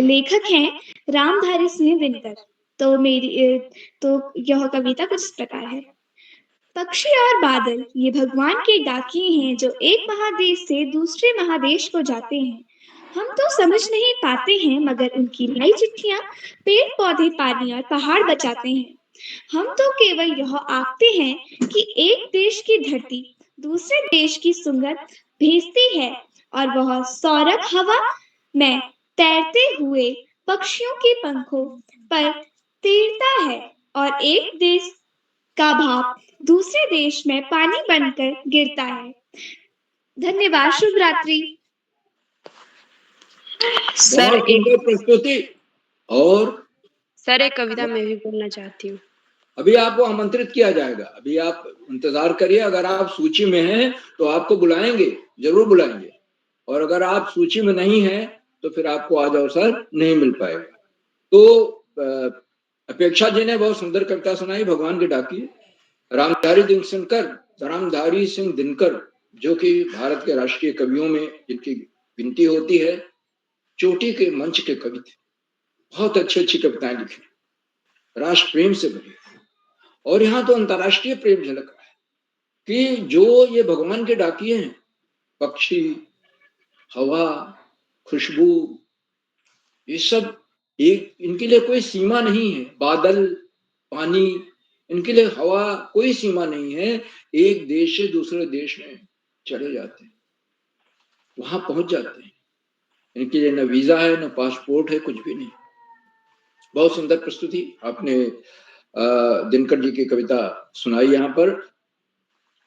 लेखक हैं रामधारी सिंह दिनकर। तो यह कविता कुछ इस प्रकार है। पक्षी और बादल ये भगवान के डाकिये हैं जो एक महादेश से दूसरे महादेश को जाते हैं। हम तो समझ नहीं पाते हैं मगर उनकी लाई चिट्ठियां पेड़ पौधे पानी और पहाड़ बचाते हैं। हम तो केवल यह आखते हैं कि एक देश की धरती दूसरे देश की सुगंध भेजती है और वह सौरभ हवा में तैरते हुए पक्षियों के पंखों पर तैरता है और एक देश का भाप दूसरे देश में पानी बनकर गिरता है। धन्यवाद। शुभ रात्रि। सर बहुत सुंदर प्रस्तुति। और सर एक कविता मैं भी बोलना चाहती हूँ। अभी आपको आमंत्रित किया जाएगा, अभी आप इंतजार करिए। अगर आप सूची में हैं तो आपको बुलाएंगे, जरूर बुलाएंगे। और अगर आप सूची में नहीं हैं तो फिर आपको आज अवसर नहीं मिल पाएगा। तो अपेक्षा जी ने बहुत सुंदर कविता सुनाई, भगवान के डाकिये। रामधारी सिंह दिनकर जो कि भारत के राष्ट्रीय कवियों में जिनकी गिनती होती है, चोटी के मंच के कवि थे। बहुत अच्छी अच्छी कविताएं लिखी, राष्ट्र प्रेम से भरी। और यहाँ तो अंतर्राष्ट्रीय प्रेम झलक रहा है कि जो ये भगवान के डाकिये हैं, पक्षी, हवा, खुशबू, ये सब एक, इनके लिए कोई सीमा नहीं है। बादल, पानी, इनके लिए हवा, कोई सीमा नहीं है। एक देश से दूसरे देश में चले जाते हैं, वहां पहुंच जाते हैं। इनके लिए न वीजा है, न पासपोर्ट है, कुछ भी नहीं। बहुत सुंदर प्रस्तुति आपने दिनकर जी की कविता सुनाई। यहाँ पर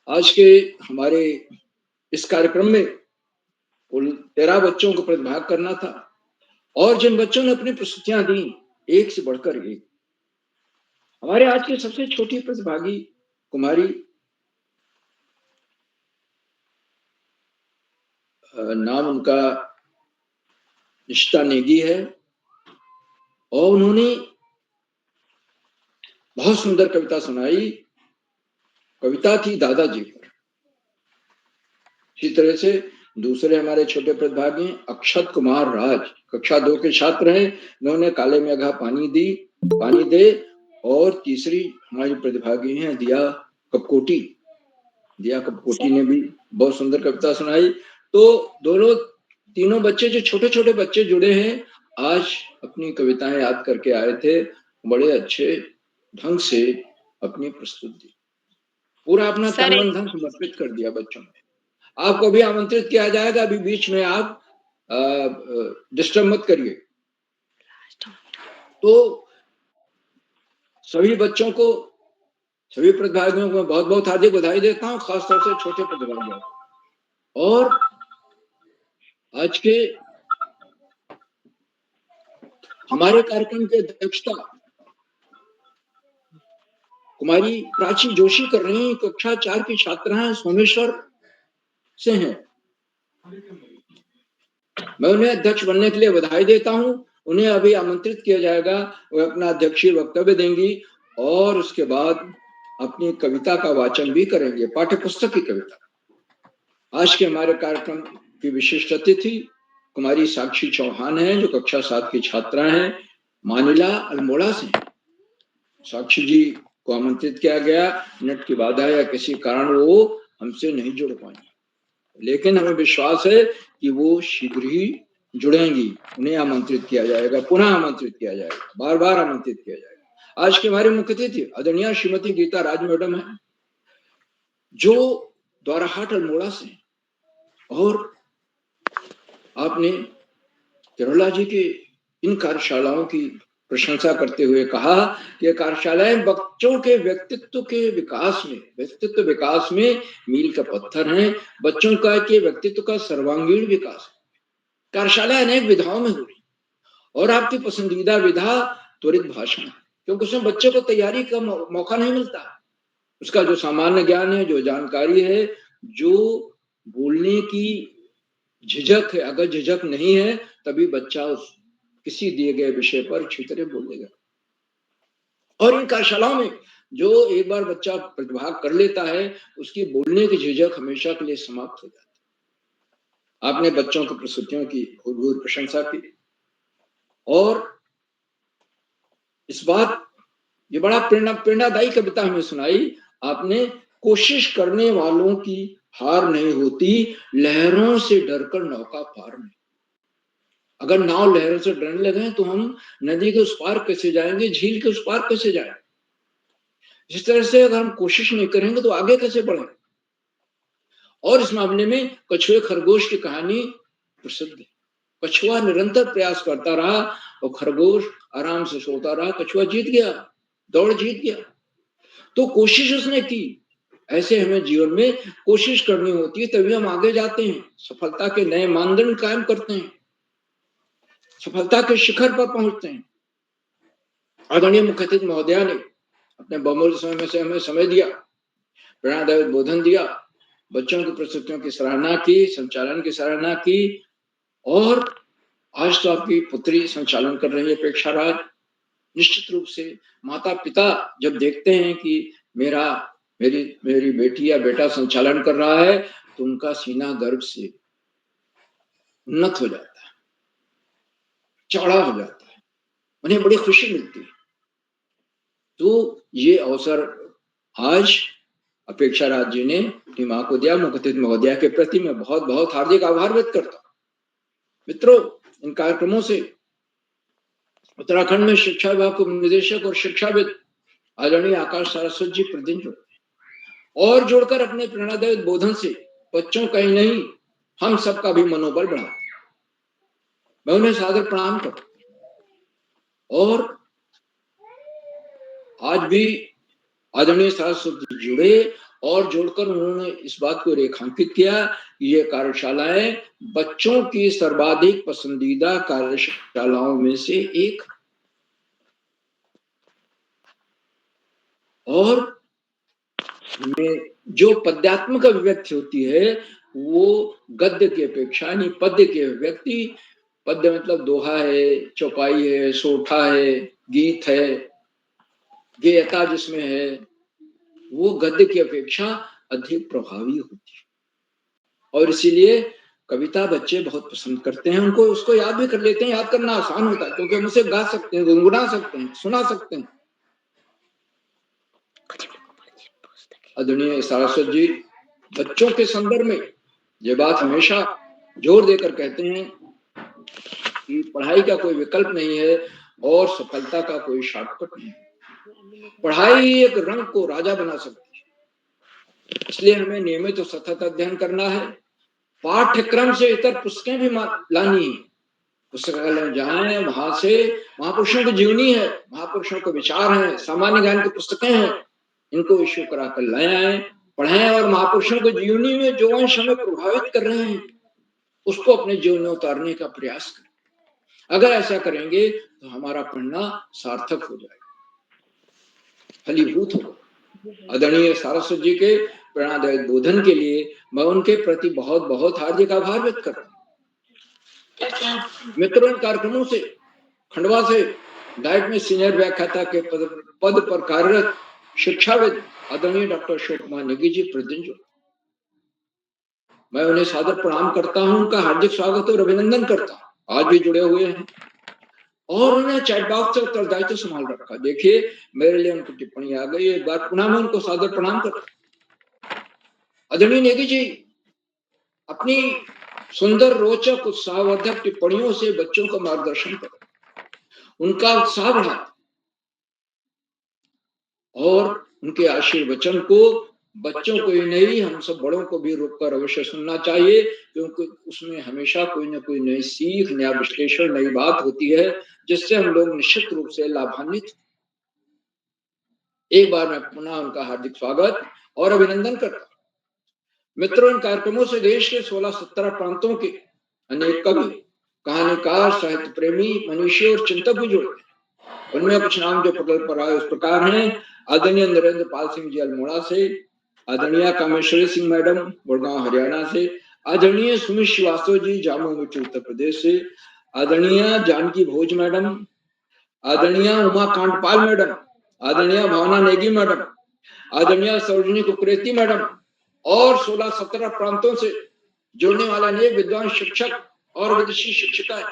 आज के हमारे इस कार्यक्रम में कुल 13 बच्चों को प्रतिभाग करना था और जिन बच्चों ने अपनी प्रस्तुतियां दी, एक से बढ़कर एक। हमारे आज की सबसे छोटी प्रतिभागी कुमारी, नाम उनका निष्ठा नेगी है, और उन्होंने बहुत सुंदर कविता सुनाई। कविता थी दादाजी पर। इसी तरह से दूसरे हमारे छोटे प्रतिभागी अक्षत कुमार राज, कक्षा 2 के छात्र हैं। इन्होंने काले मेघा पानी दे। और तीसरी हमारी प्रतिभागी हैं दिया कपकोटी। दिया कपकोटी ने भी बहुत सुंदर कविता सुनाई। तो तीनों बच्चे, जो छोटे छोटे बच्चे जुड़े हैं, आज अपनी कविताएं याद करके आए थे। बड़े अच्छे ढंग से अपनी प्रस्तुति, पूरा अपना तन मन धन समर्पित कर दिया बच्चों ने। आपको भी आमंत्रित किया जाएगा, अभी बीच में आप डिस्टर्ब मत करिए। तो सभी बच्चों को, सभी प्रतिभागियों को बहुत बहुत हार्दिक बधाई देता हूँ, खासतौर से छोटे प्रतिभागियों को। और आज के हमारे कार्यक्रम की अध्यक्षता कुमारी प्राची जोशी कर रही हैं, कक्षा 4 की छात्रा हैं, सोमेश्वर से हैं। मैं उन्हें अध्यक्ष बनने के लिए बधाई देता हूं। उन्हें अभी आमंत्रित किया जाएगा, वो अपना अध्यक्षीय वक्तव्य देंगी और उसके बाद अपनी कविता का वाचन भी करेंगे, पाठ्य पुस्तक की कविता। आज के हमारे कार्यक्रम की विशिष्ट अतिथि कुमारी साक्षी चौहान है, जो कक्षा 7 की छात्रा हैं, मानिला अल्मोड़ा से। साक्षी जी को आमंत्रित किया गया, नेट की बाधा या किसी कारण वो हमसे नहीं जुड़ पाई, लेकिन हमें विश्वास है कि वो शीघ्र ही जुड़ेंगी। उन्हें आमंत्रित किया जाएगा, पुनः आमंत्रित किया जाएगा, बार बार आमंत्रित किया जाएगा। आज के हमारे मुख्य अतिथि आदरणीय श्रीमती गीता राज मैडम है, जो द्वाराहाट अल्मोड़ा से। और आपने किरोला जी के इन कार्यशालाओं की प्रशंसा करते हुए कहा कि कार्यशालाएं बच्चों के व्यक्तित्व विकास में मील का पत्थर हैं। बच्चों का के व्यक्तित्व का सर्वांगीण विकास कार्यशाला अनेक विधाओं में हो रही और आपकी पसंदीदा विधा त्वरित भाषण है, क्योंकि उसमें बच्चे को तैयारी का मौका नहीं मिलता। उसका जो सामान्य ज्ञान है, जो जानकारी है, जो बोलने की झिझक है, अगर झिझक नहीं है तभी बच्चा उस किसी दिए गए विषय पर अच्छी तरह बोलेगा। और इन कार्यशालाओं में जो एक बार बच्चा प्रतिभाग कर लेता है, उसकी बोलने की झिझक हमेशा के लिए समाप्त हो जाती है। आपने बच्चों की प्रस्तुतियों की भरपूर प्रशंसा की और इस बात ये बड़ा प्रेरणादायी कविता हमें सुनाई आपने। कोशिश करने वालों की हार नहीं होती, लहरों से डरकर नौका पार नहीं। अगर नाव लहरों से डरने लगे तो हम नदी के उस पार कैसे जाएंगे, झील के उस पार कैसे जाएंगे। इस तरह से अगर हम कोशिश नहीं करेंगे तो आगे कैसे बढ़ेंगे। और इस मामले में कछुए खरगोश की कहानी प्रसिद्ध है। कछुआ निरंतर प्रयास करता रहा और खरगोश आराम से सोता रहा। कछुआ जीत गया, दौड़ जीत गया। तो कोशिश उसने की। ऐसे हमें जीवन में कोशिश करनी होती है, तभी हम आगे जाते हैं, सफलता के नए मानदंड कायम करते हैं, सफलता के शिखर पर पहुंचते हैं। आदरणीय मुख्य अतिथि महोदया ने अपने बहुमूल्य समय में से हमें समय दिया, प्रेरणादायक उद्बोधन दिया, बच्चों की प्रस्तुतियों की सराहना की, संचालन की सराहना की। और आज तो आपकी पुत्री संचालन कर रही है अपेक्षा राज। निश्चित रूप से माता पिता जब देखते हैं कि मेरी बेटी या बेटा संचालन कर रहा है तो उनका सीना गर्व से उन्नत हो जाता है, चौड़ा हो जाता है, उन्हें बड़ी खुशी मिलती है। तो ये अवसर आज अपेक्षा राज जी ने अपनी मां को दिया। मुख्य अतिथि महोदया के प्रति मैं बहुत बहुत हार्दिक आभार व्यक्त करता हूँ। मित्रों, इन कार्यक्रमों से उत्तराखंड में शिक्षा विभाग के निदेशक और शिक्षाविद आदरणीय आकाश सारस्वत जी प्रतिदिन जुड़ते और जुड़कर अपने प्रेरणादायक उद्बोधन से बच्चों का ही नहीं हम सबका भी मनोबल बढ़ाते। मैं उन्हें सादर प्रणाम करता हूं। और आज भी आदरणीय सारस्वत जी जुड़े और जोड़कर उन्होंने इस बात को रेखांकित किया कि ये कार्यशालाएं बच्चों की सर्वाधिक पसंदीदा कार्यशालाओं में से एक। और में जो पद्यात्मक अभिव्यक्ति होती है वो गद्य की अपेक्षा यानी पद्य की अभिव्यक्ति, पद्य मतलब दोहा है, चौपाई है, सोठा है, गीत है, गेयता जिसमें है, वो गद्य की अपेक्षा अधिक प्रभावी होती है। और इसीलिए कविता बच्चे बहुत पसंद करते हैं, उनको उसको याद भी कर लेते हैं। याद करना आसान होता है क्योंकि हम उसे गा सकते हैं, गुनगुना सकते हैं, सुना सकते हैं। आदरणीय सारस्वत जी बच्चों के संदर्भ में ये बात हमेशा जोर देकर कहते हैं कि पढ़ाई का कोई विकल्प नहीं है और सफलता का कोई शॉर्टकट नहीं है। पढ़ाई एक रंग को राजा बना सकती है। इसलिए हमें नियमित और सतत अध्ययन करना है। पाठ्यक्रम से इतर पुस्तकें भी लानी है। पुस्तकालय में जाएं, वहां से महापुरुषों की जीवनी है, महापुरुषों के विचार हैं, सामान्य ज्ञान की पुस्तकें हैं, इनको इश्यू कराकर लाए आए, पढ़ें और महापुरुषों की जीवनी में जो अंश हमें प्रभावित कर रहे हैं उसको अपने जीवन में उतारने का प्रयास करें। अगर ऐसा करेंगे तो हमारा पढ़ना सार्थक हो जाएगा, फलीभूत होगा। आदरणीय सारस्वत जी के प्रेरणादायक बोधन के लिए मैं उनके प्रति बहुत बहुत हार्दिक आभार व्यक्त करता हूँ। मित्रों, इन कार्यक्रमों से खंडवा से डाइट में सीनियर व्याख्याता के पद पर कार्यरत शिक्षाविद आदरणीय डॉक्टर अशोक कुमार नेगी जी प्रतिदिन जुड़े। मैं उन्हें सादर प्रणाम करता हूं, उनका हार्दिक स्वागत और अभिनंदन करता हूं। आज भी जुड़े हुए हैं और उन्हें चैट बॉक्स से उत्तरदायित्व संभाल रखा। देखिए मेरे लिए उनकी टिप्पणी आ गई, एक बार पुनः मैं उनको सादर प्रणाम करता हूं। आदरणीय नेगी जी अपनी सुंदर, रोचक, उत्साहवर्धक टिप्पणियों से बच्चों का मार्गदर्शन करते, उनका उत्साह बढ़ाते और उनके आशीर्वचन को बच्चों को ही नहीं, हम सब बड़ों को भी रुककर अवश्य सुनना चाहिए, क्योंकि उसमें हमेशा कोई ना कोई नई सीख, नया विश्लेषण, नई बात होती है, जिससे हम लोग निश्चित रूप से लाभान्वित। एक बार मैं पुनः उनका हार्दिक स्वागत और अभिनंदन करता हूं। मित्रों, इन कार्यक्रमों से देश के 16-17 प्रांतों के अनेक कवि, कहानीकार, साहित्य प्रेमी, मनीषी और चिंतक भी जुड़ते हैं। उनमें कुछ नाम जो पटल पर आए उस प्रकार हैं: आदरणीय नरेंद्र पाल सिंह जी अल्मोड़ा से, आदरणीय कामेश्वरी सिंह मैडम गुड़गांव हरियाणा से, आदरणीय सुमित श्रीवास्तव जी जामू मिट्टी उत्तर प्रदेश से, आदरणीय जानकी भोज मैडम, आदरणीय उमा कांडपाल मैडम, आदरणीय भावना नेगी मैडम, आदरणीय सरोजिनी कुकरेती मैडम और 16-17 प्रांतों से जुड़ने वाला अनेक विद्वान शिक्षक और विदेशी शिक्षिकाएं,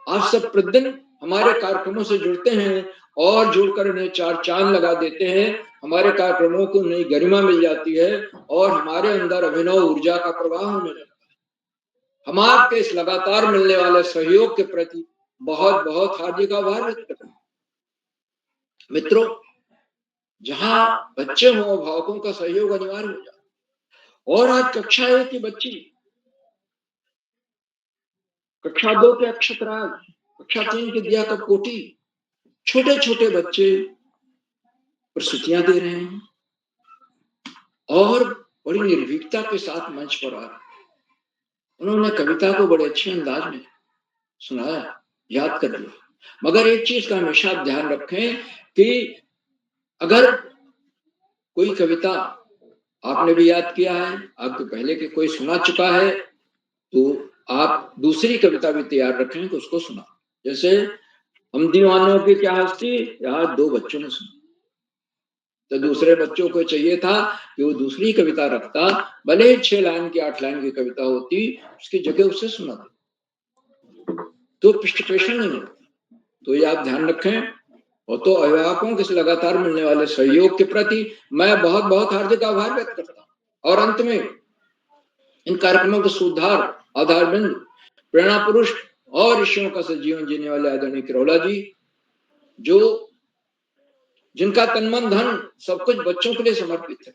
आप सब प्रतिदिन हमारे कार्यक्रमों से जुड़ते हैं और जुड़कर इन्हें चार चांद लगा देते हैं। हमारे कार्यक्रमों को नई गरिमा मिल जाती है और हमारे अंदर अभिनव ऊर्जा का प्रवाह होने लगता है। हम आपके इस लगातार मिलने वाले सहयोग के प्रति बहुत बहुत हार्दिक आभार व्यक्त करते हैं। मित्रों, जहां बच्चे हों, अभिभावकों का सहयोग अनिवार्य हो जाता है। और आज कक्षा 1 की बच्ची, कक्षा 2 के अक्षतराज, कक्षा 3 के दिया का कोटी, छोटे छोटे बच्चे प्रस्तुतियां दे रहे हैं और बड़ी निर्भीकता के साथ मंच पर आ रहे हैं। उन्होंने कविता को बड़े अच्छे अंदाज में सुनाया, याद कर लिया। मगर एक चीज का हमेशा ध्यान रखें कि अगर कोई कविता आपने भी याद किया है, आपके पहले के कोई सुना चुका है, तो आप दूसरी कविता भी तैयार रखें कि उसको सुना। जैसे हम दीवानों की क्या हस्ती, यहाँ 2 बच्चों ने सुना, तो दूसरे बच्चों को चाहिए था कि वो दूसरी कविता रखता, भले ही 6 लाइन की 8 लाइन की कविता होती, उसकी जगह उसे सुना दे, तो पृष्ठपेषण नहीं होता। तो ये आप ध्यान रखें। और तो अभिभावकों के लगातार मिलने वाले सहयोग के प्रति मैं बहुत बहुत हार्दिक आभार व्यक्त करता हूँ। और अंत में इन कार्यक्रमों के सुधार, आधार बिंदु, प्रेरणा पुरुष और ऋषियों का जीवन जीने वाले आदरणीय किरोला जी, जो जिनका तन मन धन सब कुछ बच्चों के लिए समर्पित है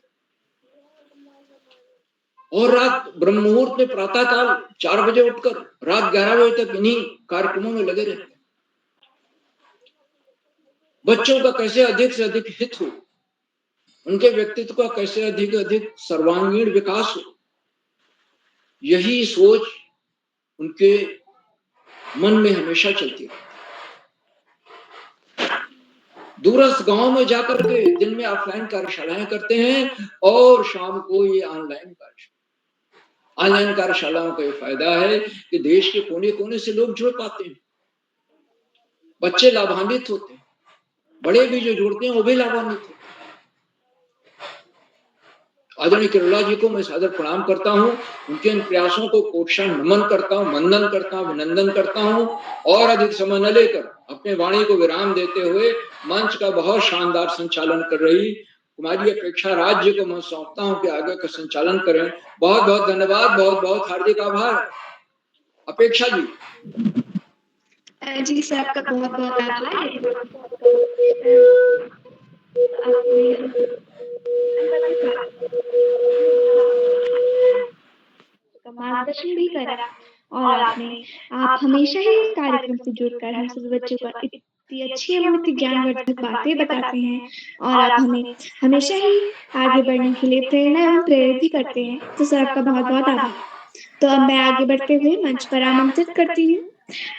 और रात ब्रह्म मुहूर्त में प्रातःकाल 4 बजे उठकर रात 11 बजे तक इन्हीं कार्यक्रमों में लगे रहते हैं। बच्चों का कैसे अधिक से अधिक हित हो, उनके व्यक्तित्व का कैसे अधिक अधिक सर्वांगीण विकास हो, यही सोच उनके मन में हमेशा चलती है। दूरस्थ गांव में जाकर के दिन में ऑफलाइन कार्यशालाएं करते हैं और शाम को ये ऑनलाइन कार्यशाला। ऑनलाइन कार्यशालाओं का ये फायदा है कि देश के कोने कोने से लोग जुड़ पाते हैं, बच्चे लाभान्वित होते हैं, बड़े भी जो जुड़ते हैं वो भी लाभान्वित होते हैं। आदरणीय किरोला जी को मैं सादर प्रणाम करता हूँ, उनके इन प्रयासों को कोटशन नमन करता हूँ, वंदन करता हूँ, अभिनंदन करता हूँ। और अधिक समय न लेकर अपने वाणी को विराम देते हुए मंच का बहुत शानदार संचालन कर रही कुमारी अपेक्षा राज्य को मैं सौंपता हूँ कि आगे का संचालन करें। बहुत बहुत धन्यवाद, बहुत बहुत हार्दिक आभार। अपेक्षा जी। जी सर, आपका बहुत बहुत आभार। मार्गदर्शन भी करा और आप हमेशा ही इस कार्यक्रम से जुड़कर हम सभी बच्चों को इतनी अच्छी एवं इतनी ज्ञानवर्धक बातें बताते हैं और आप हमें हमेशा ही आगे बढ़ने के लिए प्रेरणा एवं प्रेरित भी करते हैं। तो सर, आपका बहुत बहुत आभार। तो अब मैं आगे बढ़ते हुए मंच पर आमंत्रित करती हूँ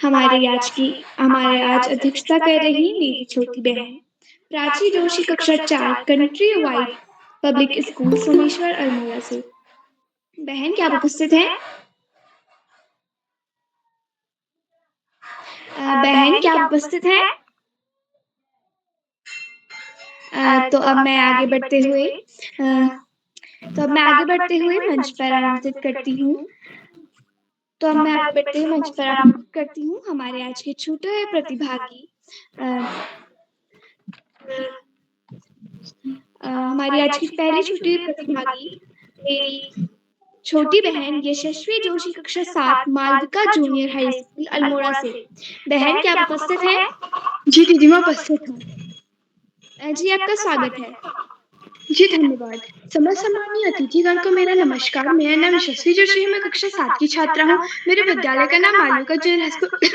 हमारे आज अध्यक्षता कर रही मेरी छोटी बहन प्राची जोशी, कक्षा 4, country wide public school Someshwar Almora से। बहन, क्या आप उपस्थित हैं? बहन, क्या आप उपस्थित हैं? तो अब मैं आगे बढ़ते हुए मंच पर आमंत्रित करती हूँ हमारे आज के छोटे प्रतिभागी, हमारी आज की पहली छोटी प्रतिभागी मेरी छोटी बहन यशस्वी जोशी, कक्षा 7, Malvika junior high school Almora से। बहन, क्या आप उपस्थित हैं? जी दीदी, मैं उपस्थित हूँ। जी, आपका स्वागत है। जी धन्यवाद। सम्मानीय अतिथिगण को मेरा नमस्कार। मेरा नाम यशस्वी जोशी है। मैं कक्षा 7 की छात्रा हूँ। मेरे विद्यालय का नाम Malvika junior high school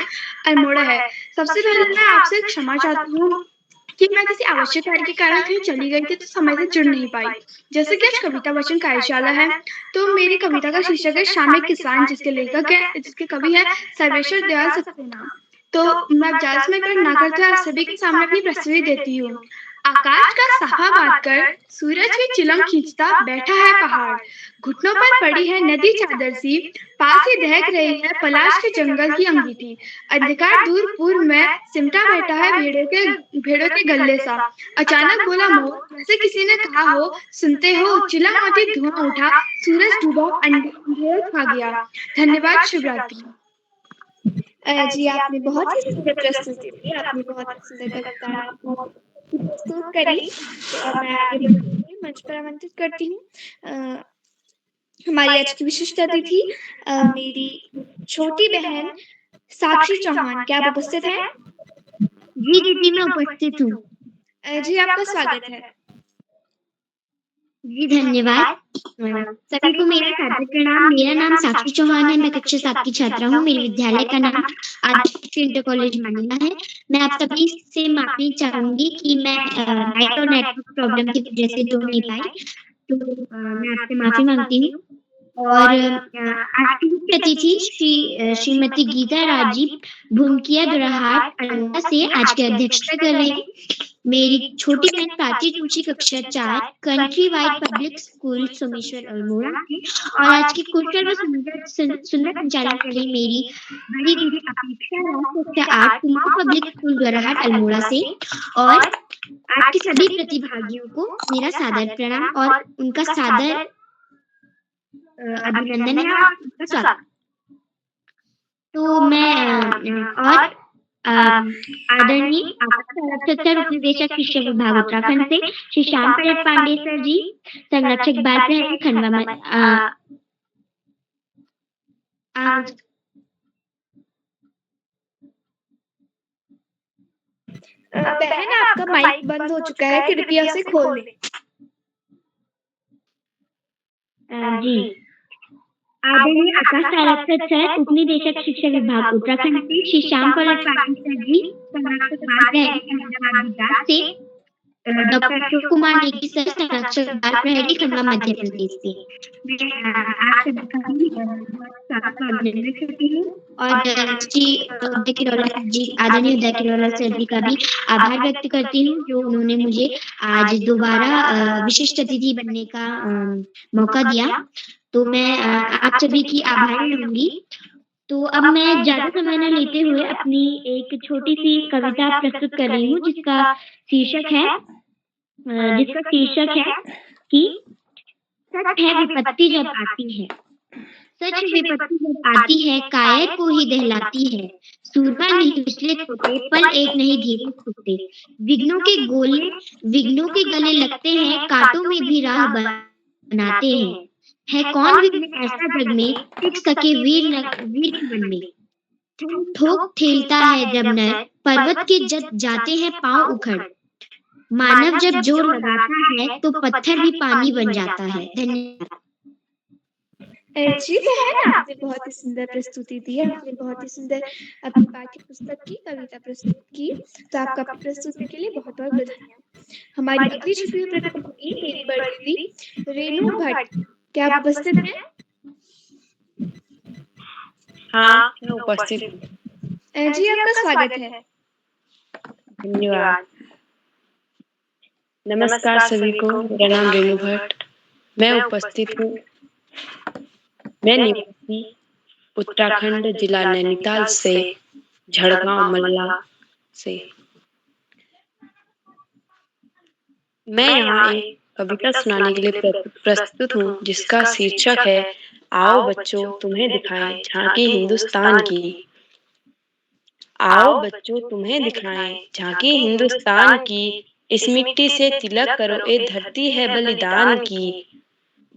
Almora है। सबसे पहले मैं आपसे क्षमा चाहती हूँ कि मैं किसी आवश्यक कार्य के कारण कहीं चली गई थी तो समय से जुड़ नहीं पाई। जैसे कि आज कविता वाचन कार्यशाला है, तो मेरी कविता का शीर्षक है शाम एक किसान, जिसके कवि है सर्वेश्वर दयाल सक्सेना। तो मैं अब ज्यादा समय ना करते हुए आप सभी के सामने अपनी प्रस्तुति देती हूँ। आकाश का साफा बात कर, सूरज की चिलम खींचता बैठा है पहाड़। घुटनों पर पड़ी है नदी चादर सी, पास ही दहक रही है पलाश के जंगल की अंगीठी। अंधकार दूर पूर्व में सिमटा बैठा है भेड़ों के गले सा। अचानक बोला मोर, जैसे किसी ने कहा हो, सुनते हो चिलम आती धुआं उठा, सूरज डूबा अंधेरा छा गया। धन्यवाद, शुभ रात्रि। जी आपने बहुत ही सुंदर प्रस्तुति दी। आपने बहुत ही सुंदर कविता प्रस्तुत करी। तो अब मैं आगे बढ़ते हुए मंच पर आमंत्रित करती हूँ हमारी आज की विशिष्ट अतिथि मेरी छोटी बहन साक्षी चौहान। क्या आप उपस्थित हैं? जी दीदी, मैं उपस्थित हूँ। जी आपका स्वागत है। जी धन्यवाद। सभी को मेरा सादर प्रणाम। मेरा नाम साक्षी चौहान है। मैं कक्षा 7 की छात्रा हूँ। मेरे विद्यालय का नाम आदर्श इंटर कॉलेज मानिला है। मैं आप सभी से माफी चाहूंगी कि मैं लाइट और नेटवर्क प्रॉब्लम की वजह से जुड़ नहीं पाई, तो मैं आपसे माफी मांगती हूँ। और आज की मुख्य अतिथि श्रीमती गीता राजीव भूमकिया दुराहाट अल्मोड़ा से आज की अध्यक्षता कर रही हैं। मेरी छोटी बहन प्राची जोशी कक्षा 4 country wide public school Someshwar Almora से, और आज की कुशल व सुंदर संचालन के लिए मेरी बड़ी दीदी अपेक्षा राज कक्षा 8 कुमाऊं पब्लिक स्कूल द्वाराहाट अल्मोड़ा से। और आज के सभी प्रतिभागियों को मेरा सादर प्रणाम और उनका सादर अभिनंदन है और उनका स्वागत। तो मैं और आदरणीय सत्तर उपनिदेशक शिक्षा विभाग उत्तराखंड से श्री श्याम प्रसाद पांडे सर जी, संरक्षक बाल प्रहरी खंडवा बहन आपका माइक बंद हो चुका है, कृपया उसे खोल दें। जी, आदरणीय आकाश सारस्वत सर, उपनिदेशक शिक्षा विभाग उत्तराखंड से श्री श्याम प्रसाद पांडे सर जी, संरक्षक बाल प्रहरी खंडवा गुजरात से डॉक्टर अशोक कुमार नेगी सर, संरक्षक बाल प्रहरी खंडवा मध्य प्रदेश से। मैं आप सभी का भी स्वागत और अभिनंदन करती हूँ, और श्री उदय किरोला जी, आदरणीय उदय किरोला सर जी का भी आभार व्यक्त करती हूँ, जो उन्होंने मुझे आज दोबारा विशिष्ट अतिथि बनने का मौका दिया। तो मैं आप सभी की आभारी रहूंगी। तो अब मैं ज्यादा समय न लेते हुए अपनी एक छोटी सी कविता प्रस्तुत कर रही हूँ, जिसका शीर्षक है कि सच है विपत्ति जब आती है। सच विपत्ति जब आती है कायर को ही दहलाती है। सूरमा नहीं विचलित होते, पल एक नहीं धीरे छूटते। विघ्नों के गले लगते हैं, कांटों में भी राह बनाते हैं। है कौन विघ्न ऐसा जग में टिक सके वीर के मन में। ठोक ठेलता है जब नर, पर्वत के जब जाते हैं पांव उखड़। मानव जब जोर लगाता है तो पत्थर भी पानी बन जाता है। धन्यवाद। जी बहन, आपने बहुत ही सुंदर प्रस्तुति दी है। आपने बहुत ही सुंदर अपनी पाठ्य पुस्तक की कविता प्रस्तुत की। तो आपका प्रस्तुति के लिए बहुत बहुत बधाई। हमारी अगली छुट्टी प्रतिभागी मेरी बड़ी दीदी रेणु भट्ट। क्या आप उपस्थित हैं? हाँ, मैं उपस्थित हूँ। जी आपका स्वागत है। धन्यवाद। नमस्कार सभी को, मेरा नाम रेणु भट्ट, मैं उपस्थित हूँ। मैं निवासी उत्तराखंड जिला नैनीताल से, झड़गांव मल्ला से। मैं यहाँ एक कविता सुनाने के लिए प्रस्तुत हूँ, जिसका शीर्षक है आओ बच्चों तुम्हें दिखाएं झांकी हिंदुस्तान की। आओ बच्चों तुम्हें दिखाएं झांकी हिंदुस्तान की। इस मिट्टी से तिलक करो, ये धरती है बलिदान की।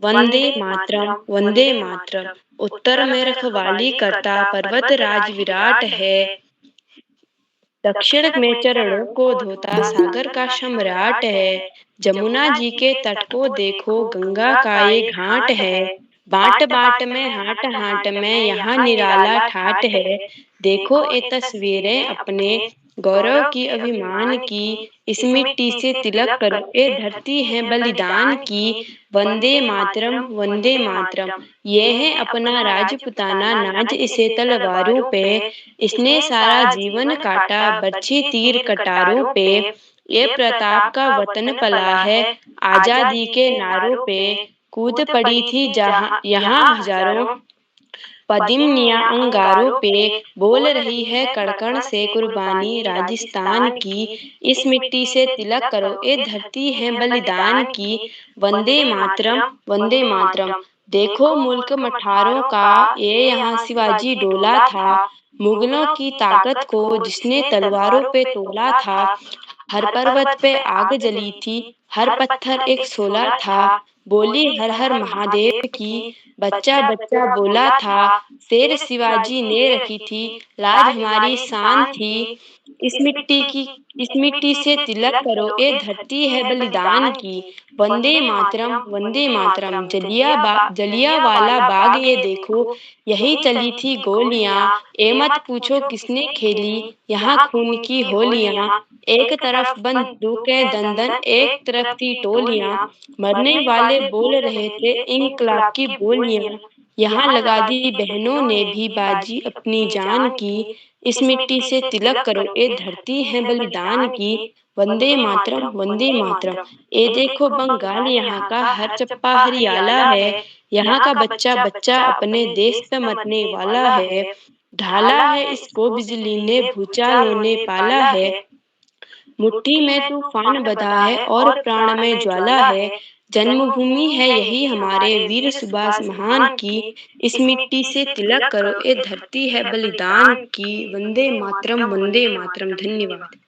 वंदे मातरम वंदे मातरम, उत्तर में रखवाली करता पर्वत राज विराट है। दक्षिण में चरणों को धोता सागर का सम्राट है। जमुना जी के तट को देखो, गंगा का ये घाट है। बाट बाट में हाट हाट में यहाँ निराला ठाट है। देखो ये तस्वीरें अपने गौरव की, अभिमान की। इस मिट्टी से तिलक करो, ये धरती है बलिदान की। वंदे मातरम, वंदे मातरम। ये है अपना राजपुताना, नाज इसे तलवारों पे। इसने सारा जीवन काटा, बरछी तीर कटारों पे। ये प्रताप का वतन पला है, आजादी के नारों पे। कूद पड़ी थी जहाँ यहाँ हजारों पदिमनिया अंगारों पे। बोल रही है कड़कड़ से कुर्बानी राजस्थान की। इस मिट्टी से तिलक करो, ये धरती है बलिदान की। वंदे मातरम, वंदे मातरम। देखो मुल्क मठारों का, ये यहाँ शिवाजी डोला था। मुगलों की ताकत को जिसने तलवारों पे तोला था। हर पर्वत पे आग जली थी, हर पत्थर एक शोला था। बोली हर हर महादेव की, बच्चा बच्चा बोला था। शेर शिवाजी ने रखी थी, लाज हमारी शान थी। इस मिट्टी की, इस मिट्टी से तिलक करो, ये धरती है बलिदान की। वंदे मातरम, वंदे मातरम। जलिया वाला बाग ये देखो, यही चली थी गोलियां। ए मत पूछो किसने खेली यहाँ खून की होलियां। एक तरफ बंदूकें दंदन, एक तरफ थी टोलियां। मरने वाले बोल रहे थे इंकलाब की बोलियां। यहाँ लगा दी बहनों ने भी बाजी अपनी जान की। इस मिट्टी से तिलक करो, ये धरती है बलिदान की। वंदे मातरम, वंदे मातरम। ये देखो बंगाल यहाँ का हर चप्पा हरियाला है। यहाँ का बच्चा बच्चा अपने देश पे मरने वाला है। ढाला है इसको बिजली ने, भूचालों ने पाला है। मुट्ठी में तूफान बधा है और प्राण में ज्वाला है। जन्मभूमि है यही हमारे वीर सुभाष महान की। इस मिट्टी से तिलक करो, ये धरती है बलिदान की। वंदे मातरम, वंदे मातरम। धन्यवाद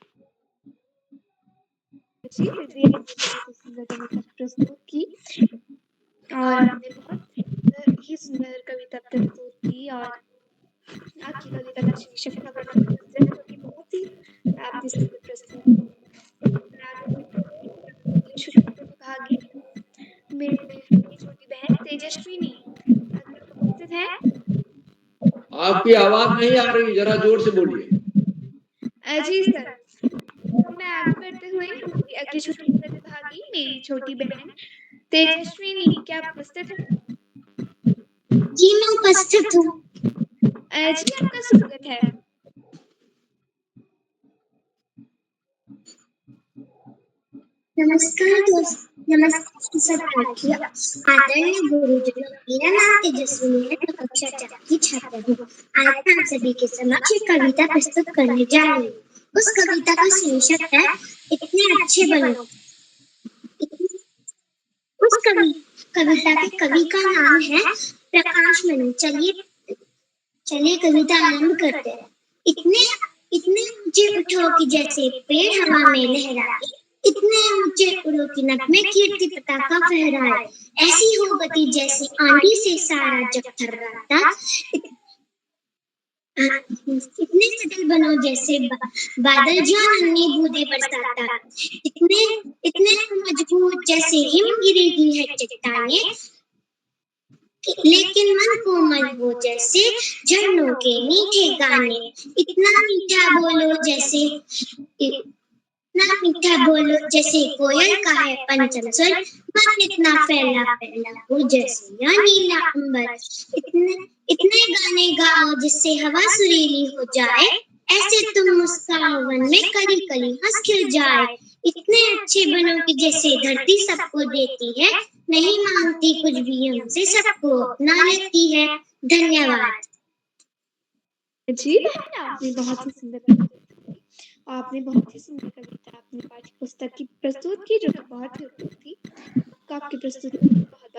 जी, दीदी ने बहुत ही सुंदर कविता प्रस्तुत की और आपने बहुत ही सुंदर कविता प्रस्तुत की और आपकी कविता का शीर्षक था वटपत्र, जो कि बहुत ही आपने सुंदर प्रस्तुत की। छोटी प्रतिभागी मेरी छोटी बहन तेजस्विनी उपस्थित है। आपकी आवाज नहीं आ रही, जरा जोर से बोलिए। जी सर, तो मैं आगे बढ़ते हुए हमारी अगली छोटी प्रतिभागी मेरी छोटी बहन तेजस्विनी, क्या आप उपस्थित हैं? जी मैं उपस्थित हूँ। जी आपका स्वागत है। नमस्कार दोस्त, नमस्कार सभी आदरणीय गुरुजनों। मेरा नाम तेजस्विनी है, मैं कक्षा 4 की छात्रा हूँ। आज मैं आप सभी के समक्ष एक कविता प्रस्तुत करने जा रही हूँ। उस कविता का शीर्षक है इतने अच्छे बनो। उस कविता के कवि का नाम है प्रकाश मणि। चलिए कविता आरंभ करते हैं। इतने इतने ऊंचे उठो कि जैसे पेड़ हवा में लहराए, इतने ऊंचे उड़ो कि नभ में कीर्ति पताका फहराए। ऐसी हो गति जैसे आंधी से सारा जग थर्राता। इतने सटल बनो जैसे बादल जो नन्ही बूंदें बरसाता। इतने इतने मजबूत जैसे हिमगिरी की है चट्टानें, लेकिन मन कोमल हो जैसे झरनों के मीठे गाने। इतना मीठा बोलो जैसे कोयल का है पंचम स्वर। मन इतना फैला फैला हो जैसे यह नीला अंबर। इतने गाने गाओ जिससे हवा सुरीली हो जाए। ऐसे तुम मुस्काओ वन में कली कली हंस खिल जाए। इतने अच्छे बनो कि जैसे धरती सबको देती है, नहीं मांगती कुछ भी हमसे, सबको अपना लेती है। धन्यवाद। जी बहन, आपने बहुत ही सुंदर कविता, आपने बहुत ही सुंदर कविता अपनी पाठ्य पुस्तक की प्रस्तुत की, जो कि बहुत ही उत्तम थी। आपकी प्रस्तुति बहुत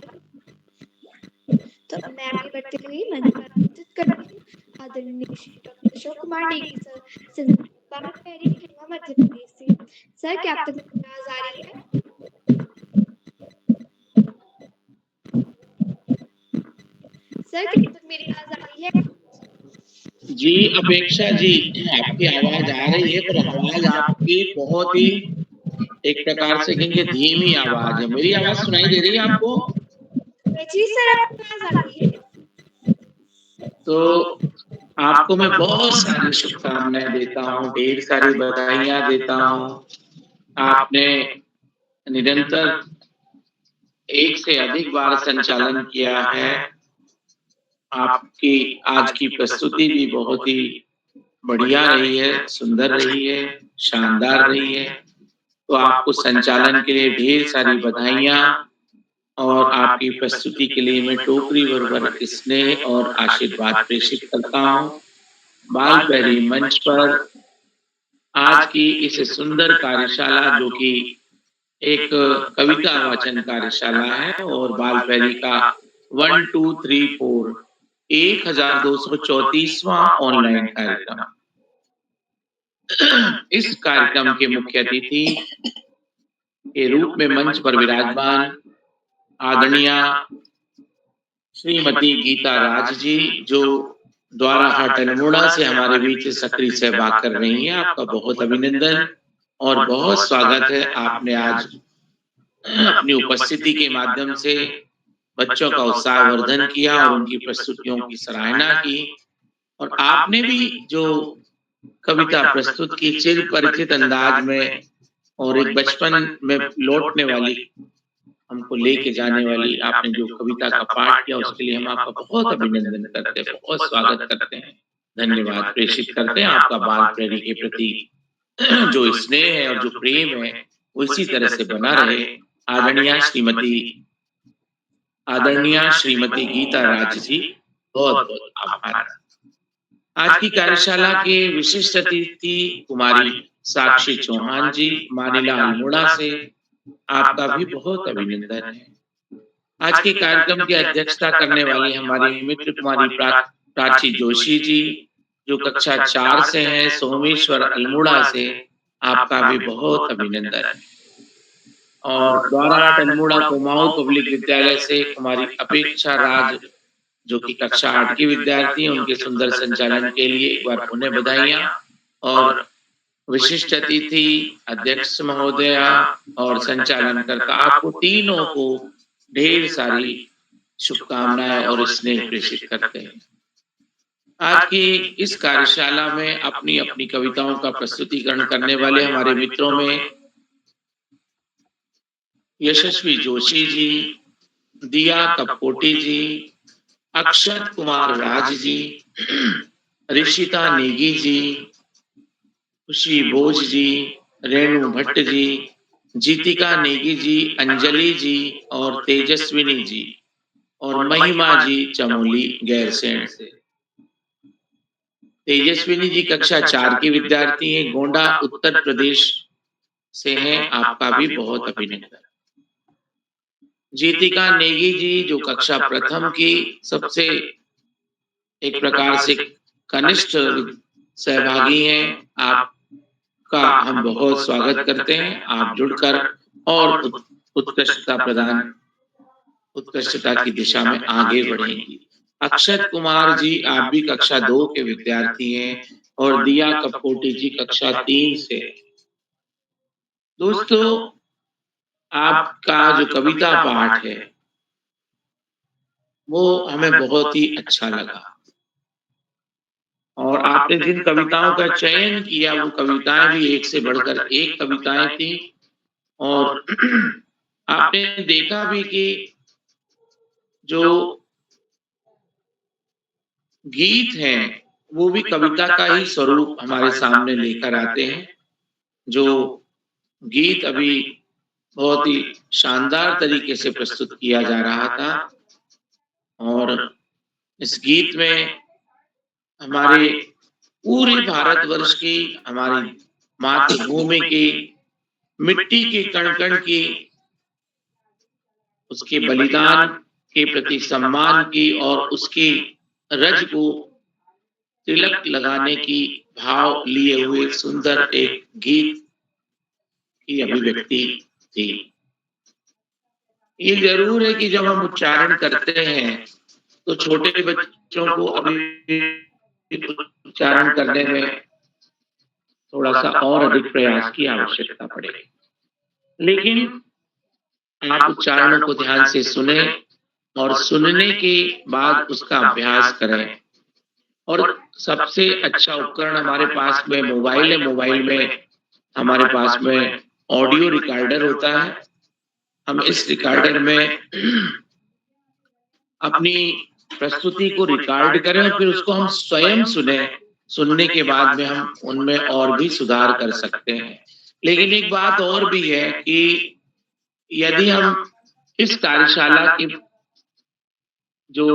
तो मैं आगे बढ़ते हुए मंच पर आमंत्रित करती हूँ आदरणीय श्री डॉक्टर अशोक कुमार नेगी सर, बाल पैरी खंडवा मध्य प्रदेश से। सर, क्या आप तक आवाज आ रही है? सर, क्या आप तक मेरी आवाज आ रही है? जी अपेक्षा जी, आपकी आवाज आ रही है, पर आवाज आपकी बहुत ही एक प्रकार से कहेंगे धीमी आवाज है। मेरी आवाज सुनाई दे रही है आपको? जी सर, आपकी आवाज आ रही है। तो आपको मैं बहुत सारी शुभकामनाएं देता हूँ, ढेर सारी बधाइयां देता हूँ। आपने निरंतर एक से अधिक बार संचालन किया है। आपकी आज की प्रस्तुति भी बहुत ही बढ़िया रही है, सुंदर रही है, शानदार रही है। तो आपको संचालन के लिए ढेर सारी बधाइयां और आपकी प्रस्तुति के लिए मैं टोकरी भर भर स्नेह और आशीर्वाद प्रेषित करता हूँ। बाल प्रहरी मंच पर आज की इस सुंदर कार्यशाला, जो कि एक कविता वाचन कार्यशाला है और बाल प्रहरी का 1 2 3 4 1234वां ऑनलाइन कार्यक्रम। इस कार्यक्रम के मुख्य अतिथि के रूप में मंच पर विराजमान आदरणीय श्रीमती गीता राज जी, जो द्वारा हाट अल्मोड़ा से हमारे बीच सक्रिय सहभाग कर रही हैं। आपका बहुत अभिनंदन और बहुत स्वागत है। आपने आज अपनी उपस्थिति के माध्यम से बच्चों का उत्साहवर्धन किया और उनकी प्रस्तुतियों की सराहना की। और आपने भी जो कविता प्रस्तुत की चिर परिचित अंदाज में और एक बचपन में लौटने वाली, हमको लेके जाने वाली आपने जो कविता का पाठ किया, उसके लिए हम आपका बहुत अभिनंदन करते हैं, बहुत स्वागत करते हैं, धन्यवाद प्रेषित करते हैं। आपका बाल प्रहरी के प्रति जो स्नेह है और जो प्रेम है वो इसी तरह से बना रहे। आदरणीय श्रीमती गीता राज जी, बहुत बहुत आभार। आज की कार्यशाला के विशिष्ट अतिथि कुमारी साक्षी चौहान जी, मानिला अल्मोड़ा से, आपका भी बहुत अभिनंदन है। आज के कार्यक्रम की अध्यक्षता करने वाली हमारी मित्र कुमारी प्राची जोशी जी, जो कक्षा 4 से हैं, सोमेश्वर अल्मोड़ा से, आपका भी बहुत अभिनंदन है। और द्वाराहाट अल्मोड़ा कुमाऊं पब्लिक विद्यालय से कुमारी अपेक्षा राज, जो कि कक्षा 8 की विद्यार्थी हैं, उनके सुंदर संचालन के लिए एक बार पुनः बधाइयां। और विशिष्ट अतिथि, अध्यक्ष महोदया और संचालनकर्ता, आपको तीनों को ढेर सारी शुभकामनाएं और स्नेह प्रेषित करते हैं। आज की इस कार्यशाला में अपनी अपनी कविताओं का प्रस्तुतिकरण करने वाले हमारे मित्रों में यशस्वी जोशी जी, दिया कपकोटी जी, अक्षत कुमार राज जी, ऋषिता नेगी जी, खुशी बोझ जी, रेणु भट्ट जी, जीतिका नेगी जी, अंजलि जी और तेजस्विनी जी और महिमा जी चमोली गैरसैंण से। तेजस्विनी जी कक्षा 4 की विद्यार्थी हैं, गोंडा उत्तर प्रदेश से हैं, आपका भी बहुत अभिनंदन। जीतिका नेगी जी, जो कक्षा प्रथम की सबसे एक प्रकार से कनिष्ठ सहभागी हैं, आपका हम बहुत स्वागत करते हैं। आप जुड़कर और उत्कृष्टता की दिशा में आगे बढ़ेंगी। अक्षत कुमार जी, आप भी कक्षा 2 के विद्यार्थी हैं और दिया कपकोटी जी कक्षा 3 से। दोस्तों, आपका जो कविता पाठ है वो हमें बहुत ही अच्छा लगा और आपने जिन कविताओं का चयन किया वो कविताएं भी एक से बढ़कर एक कविताएं थी। और आपने देखा भी कि जो गीत हैं वो भी कविता का ही स्वरूप हमारे सामने लेकर आते हैं। जो गीत अभी बहुत ही शानदार तरीके से प्रस्तुत किया जा रहा था और इस गीत में हमारे पूरे भारतवर्ष की, हमारी मातृभूमि की, मिट्टी के कण कण की, उसके बलिदान के प्रति सम्मान की और उसकी रज को तिलक लगाने की भाव लिए हुए सुंदर एक गीत की अभिव्यक्ति थी। ये जरूर है कि जब हम उच्चारण करते हैं तो छोटे बच्चों को अभी उच्चारण करने में थोड़ा सा और अधिक प्रयास की आवश्यकता पड़ेगी। लेकिन आप उच्चारणों को ध्यान से सुने और सुनने के बाद उसका अभ्यास करें। और सबसे अच्छा उपकरण हमारे पास में मोबाइल है। मोबाइल में हमारे पास में ऑडियो रिकॉर्डर होता है। हम इस रिकॉर्डर में अपनी प्रस्तुति को रिकॉर्ड करें और फिर उसको हम स्वयं सुने। सुनने के बाद में हम उनमें और भी सुधार कर सकते हैं। लेकिन एक बात और भी है कि यदि हम इस कार्यशाला की जो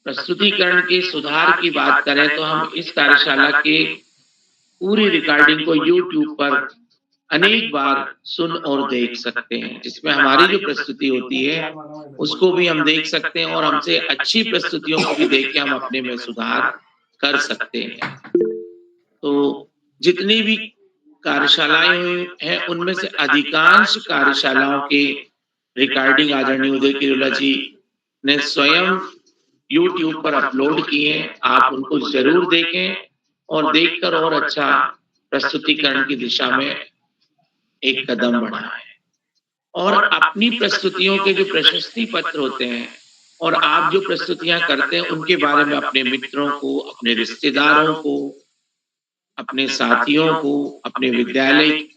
प्रस्तुतिकरण के सुधार की बात करें तो हम इस कार्यशाला के पूरी रिकॉर्डिंग को YouTube पर अनेक बार सुन और देख सकते हैं, जिसमें हमारी जो प्रस्तुति होती है उसको भी हम देख सकते हैं और हमसे अच्छी प्रस्तुतियों को भी देख के हम अपने में सुधार कर सकते हैं। तो जितनी भी कार्यशालाएं हुई हैं उनमें से अधिकांश कार्यशालाओं के रिकॉर्डिंग आदरणीय उदय किरोला जी ने स्वयं YouTube पर अपलोड किए हैं। आप उनको जरूर देखें और देखकर और अच्छा प्रस्तुतिकरण की दिशा में एक कदम बढ़ाएं। और अपनी प्रस्तुतियों के जो प्रशस्ति पत्र होते हैं और आप जो प्रस्तुतियां करते हैं उनके बारे में अपने मित्रों को, अपने रिश्तेदारों को, अपने साथियों को, अपने विद्यालय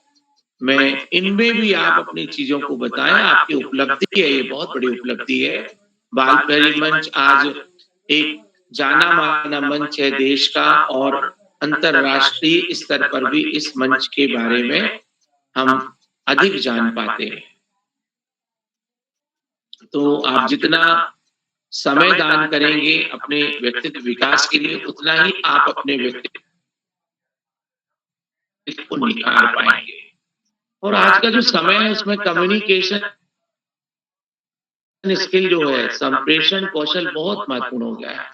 में, इनमें भी आप अपनी चीजों को बताएं। आपकी उपलब्धि है, ये बहुत बड़ी उपलब्धि है। बाल प्रहरी मंच आज एक जाना माना मंच है देश का और अंतरराष्ट्रीय स्तर पर भी इस मंच के बारे में हम अधिक जान पाते हैं। तो आप जितना समय दान करेंगे अपने व्यक्तित्व विकास के लिए, उतना ही आप अपने व्यक्तित्व को निखार पाएंगे। और आज का जो समय है उसमें कम्युनिकेशन स्किल जो है, संप्रेषण कौशल बहुत महत्वपूर्ण हो गया है।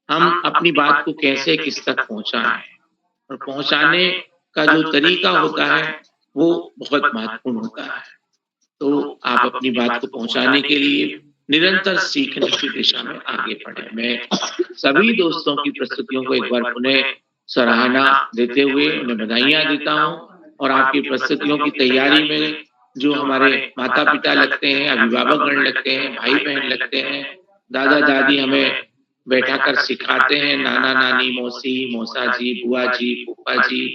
हम अपनी बात को कैसे किस तक पहुंचाएं और पहुंचाने का जो तरीका होता है वो बहुत महत्वपूर्ण होता है। तो आप अपनी बात को पहुंचाने के लिए निरंतर सीखने की दिशा में आगे बढ़े। मैं सभी दोस्तों की प्रस्तुतियों को एक बार पुनः सराहना देते हुए उन्हें बधाइयां देता हूं। और आपकी प्रस्तुतियों की तैयारी में जो हमारे माता पिता लगते हैं, अभिभावकगण लगते हैं, भाई बहन लगते हैं, दादा दादी हमें बैठा कर सिखाते हैं, नाना नानी, मौसी, मौसा जी, बुआ जी, फूफा जी,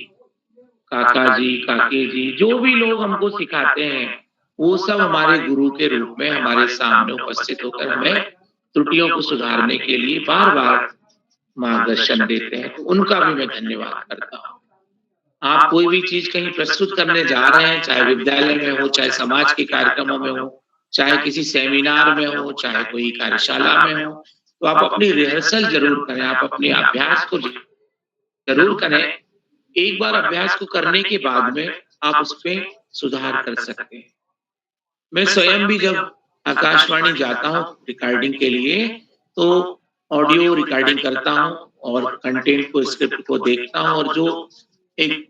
काका जी, काके जी, जो भी लोग हमको सिखाते हैं वो सब हमारे गुरु के रूप में हमारे सामने उपस्थित होकर हमें त्रुटियों को सुधारने के लिए बार बार मार्गदर्शन देते हैं। तो उनका भी मैं धन्यवाद करता हूँ। आप कोई भी चीज कहीं प्रस्तुत करने जा रहे हैं, चाहे विद्यालय में हो, चाहे समाज के कार्यक्रमों में हो, चाहे किसी सेमिनार में हो, चाहे कोई कार्यशाला में हो, तो आप अपनी रिहर्सल जरूर करें, आप अपने अभ्यास को जरूर करें। एक बार अभ्यास को करने के बाद में आप उस पर सुधार कर सकते हैं। मैं स्वयं भी जब आकाशवाणी जाता हूँ रिकॉर्डिंग के लिए तो ऑडियो रिकॉर्डिंग करता हूँ और कंटेंट को, स्क्रिप्ट को देखता हूँ और जो एक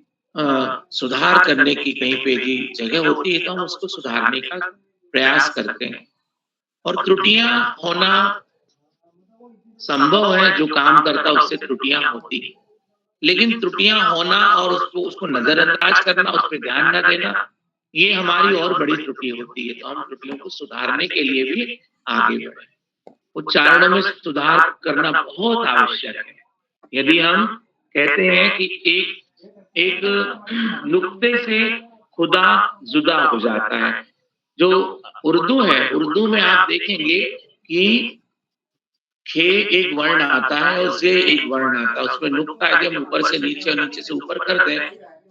सुधार करने की कहीं पे भी जगह होती है तो हम उसको सुधारने का प्रयास करते हैं। और त्रुटियां होना संभव है, जो काम करता है उससे त्रुटियां होती है, लेकिन त्रुटियां होना और उसको नजरअंदाज करना, उस पर ध्यान न देना, ये हमारी और बड़ी त्रुटि होती है। तो हम त्रुटियों को सुधारने के लिए भी आगे बढ़े। उच्चारणों में सुधार करना बहुत आवश्यक है। यदि हम कहते हैं कि एक नुक्ते से खुदा जुदा हो जाता है, जो उर्दू है, उर्दू में आप देखेंगे कि खे एक वर्ण आता है और जे एक वर्ण आता है, उसमें नुक्ता है। जब ऊपर से नीचे और नीचे से ऊपर कर दें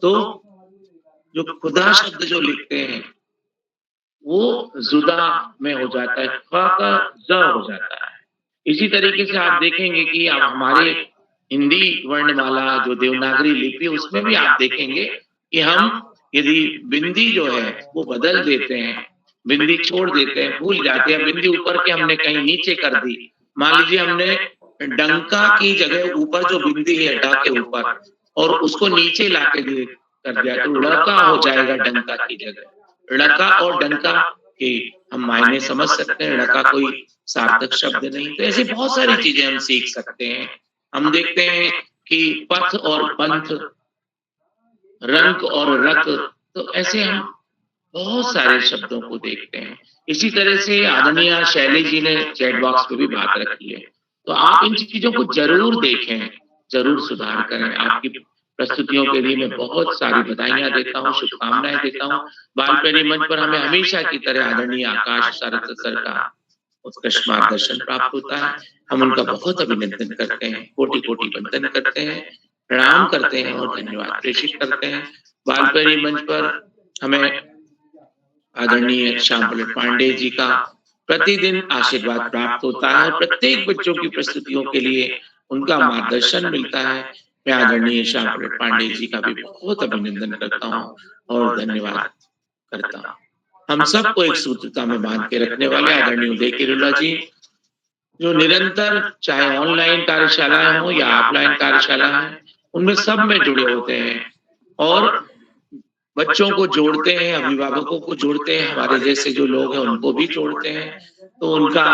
तो जो खुदा शब्द जो लिखते हैं वो जुदा में हो जाता है, ख का ज हो जाता है। इसी तरीके से आप देखेंगे कि आप हमारे हिंदी वर्णमाला जो देवनागरी लिपि उसमें भी आप देखेंगे कि हम यदि बिंदी जो है वो बदल देते हैं, बिंदी छोड़ देते हैं, भूल जाते हैं, बिंदी ऊपर के हमने कहीं नीचे कर दी, मान लीजिए हमने डंका की जगह ऊपर जो बिंदी है डा के ऊपर और उसको नीचे लाके कर दिया तो लड़का हो जाएगा डंका की जगह। लड़का और डंका के हम मायने समझ सकते हैं, लड़का कोई सार्थक शब्द नहीं। तो ऐसी बहुत सारी चीजें हम सीख सकते हैं। हम देखते हैं कि पथ और पंथ, रंग और रत, तो ऐसे हम बहुत सारे शब्दों को देखते हैं। इसी तरह से आदरणीय शैली जी ने चैट बॉक्स पे भी बात रखी है। तो आप इन चीजों को जरूर देखें, जरूर सुधार करें। आपकी प्रस्तुतियों के लिए मैं बहुत सारी बधाइयां देता हूँ, शुभकामनाएं देता हूँ। बालप्रेमी मंच पर हमें हमेशा की तरह आदरणीय आकाश सारस्वत सर का उत्कृष्ट मार्गदर्शन प्राप्त होता है। हम उनका बहुत अभिनंदन करते हैं, कोटि कोटि वंदन करते हैं, प्रणाम करते हैं और धन्यवाद प्रेषित करते हैं। बालप्रेमी मंच पर हमें आदरणीय श्याम पलट पांडे जी का प्रतिदिन आशीर्वाद प्राप्त होता है और प्रत्येक बच्चों की प्रस्तुतियों के लिए उनका मार्गदर्शन मिलता है। मैं आदरणीय श्याम पलट पांडे जी का भी बहुत अभिनंदन करता हूँ और धन्यवाद करता हूँ। हम सबको एक सूत्रता में बांध के रखने वाले आदरणीय उदय किरोला जी, जो निरंतर चाहे ऑनलाइन कार्यशालाएं हो या ऑफलाइन कार्यशालाएं, उनमें सब में जुड़े होते हैं और बच्चों को जोड़ते हैं, अभिभावकों को जोड़ते हैं, हमारे जैसे जो लोग हैं उनको भी जोड़ते हैं। तो उनका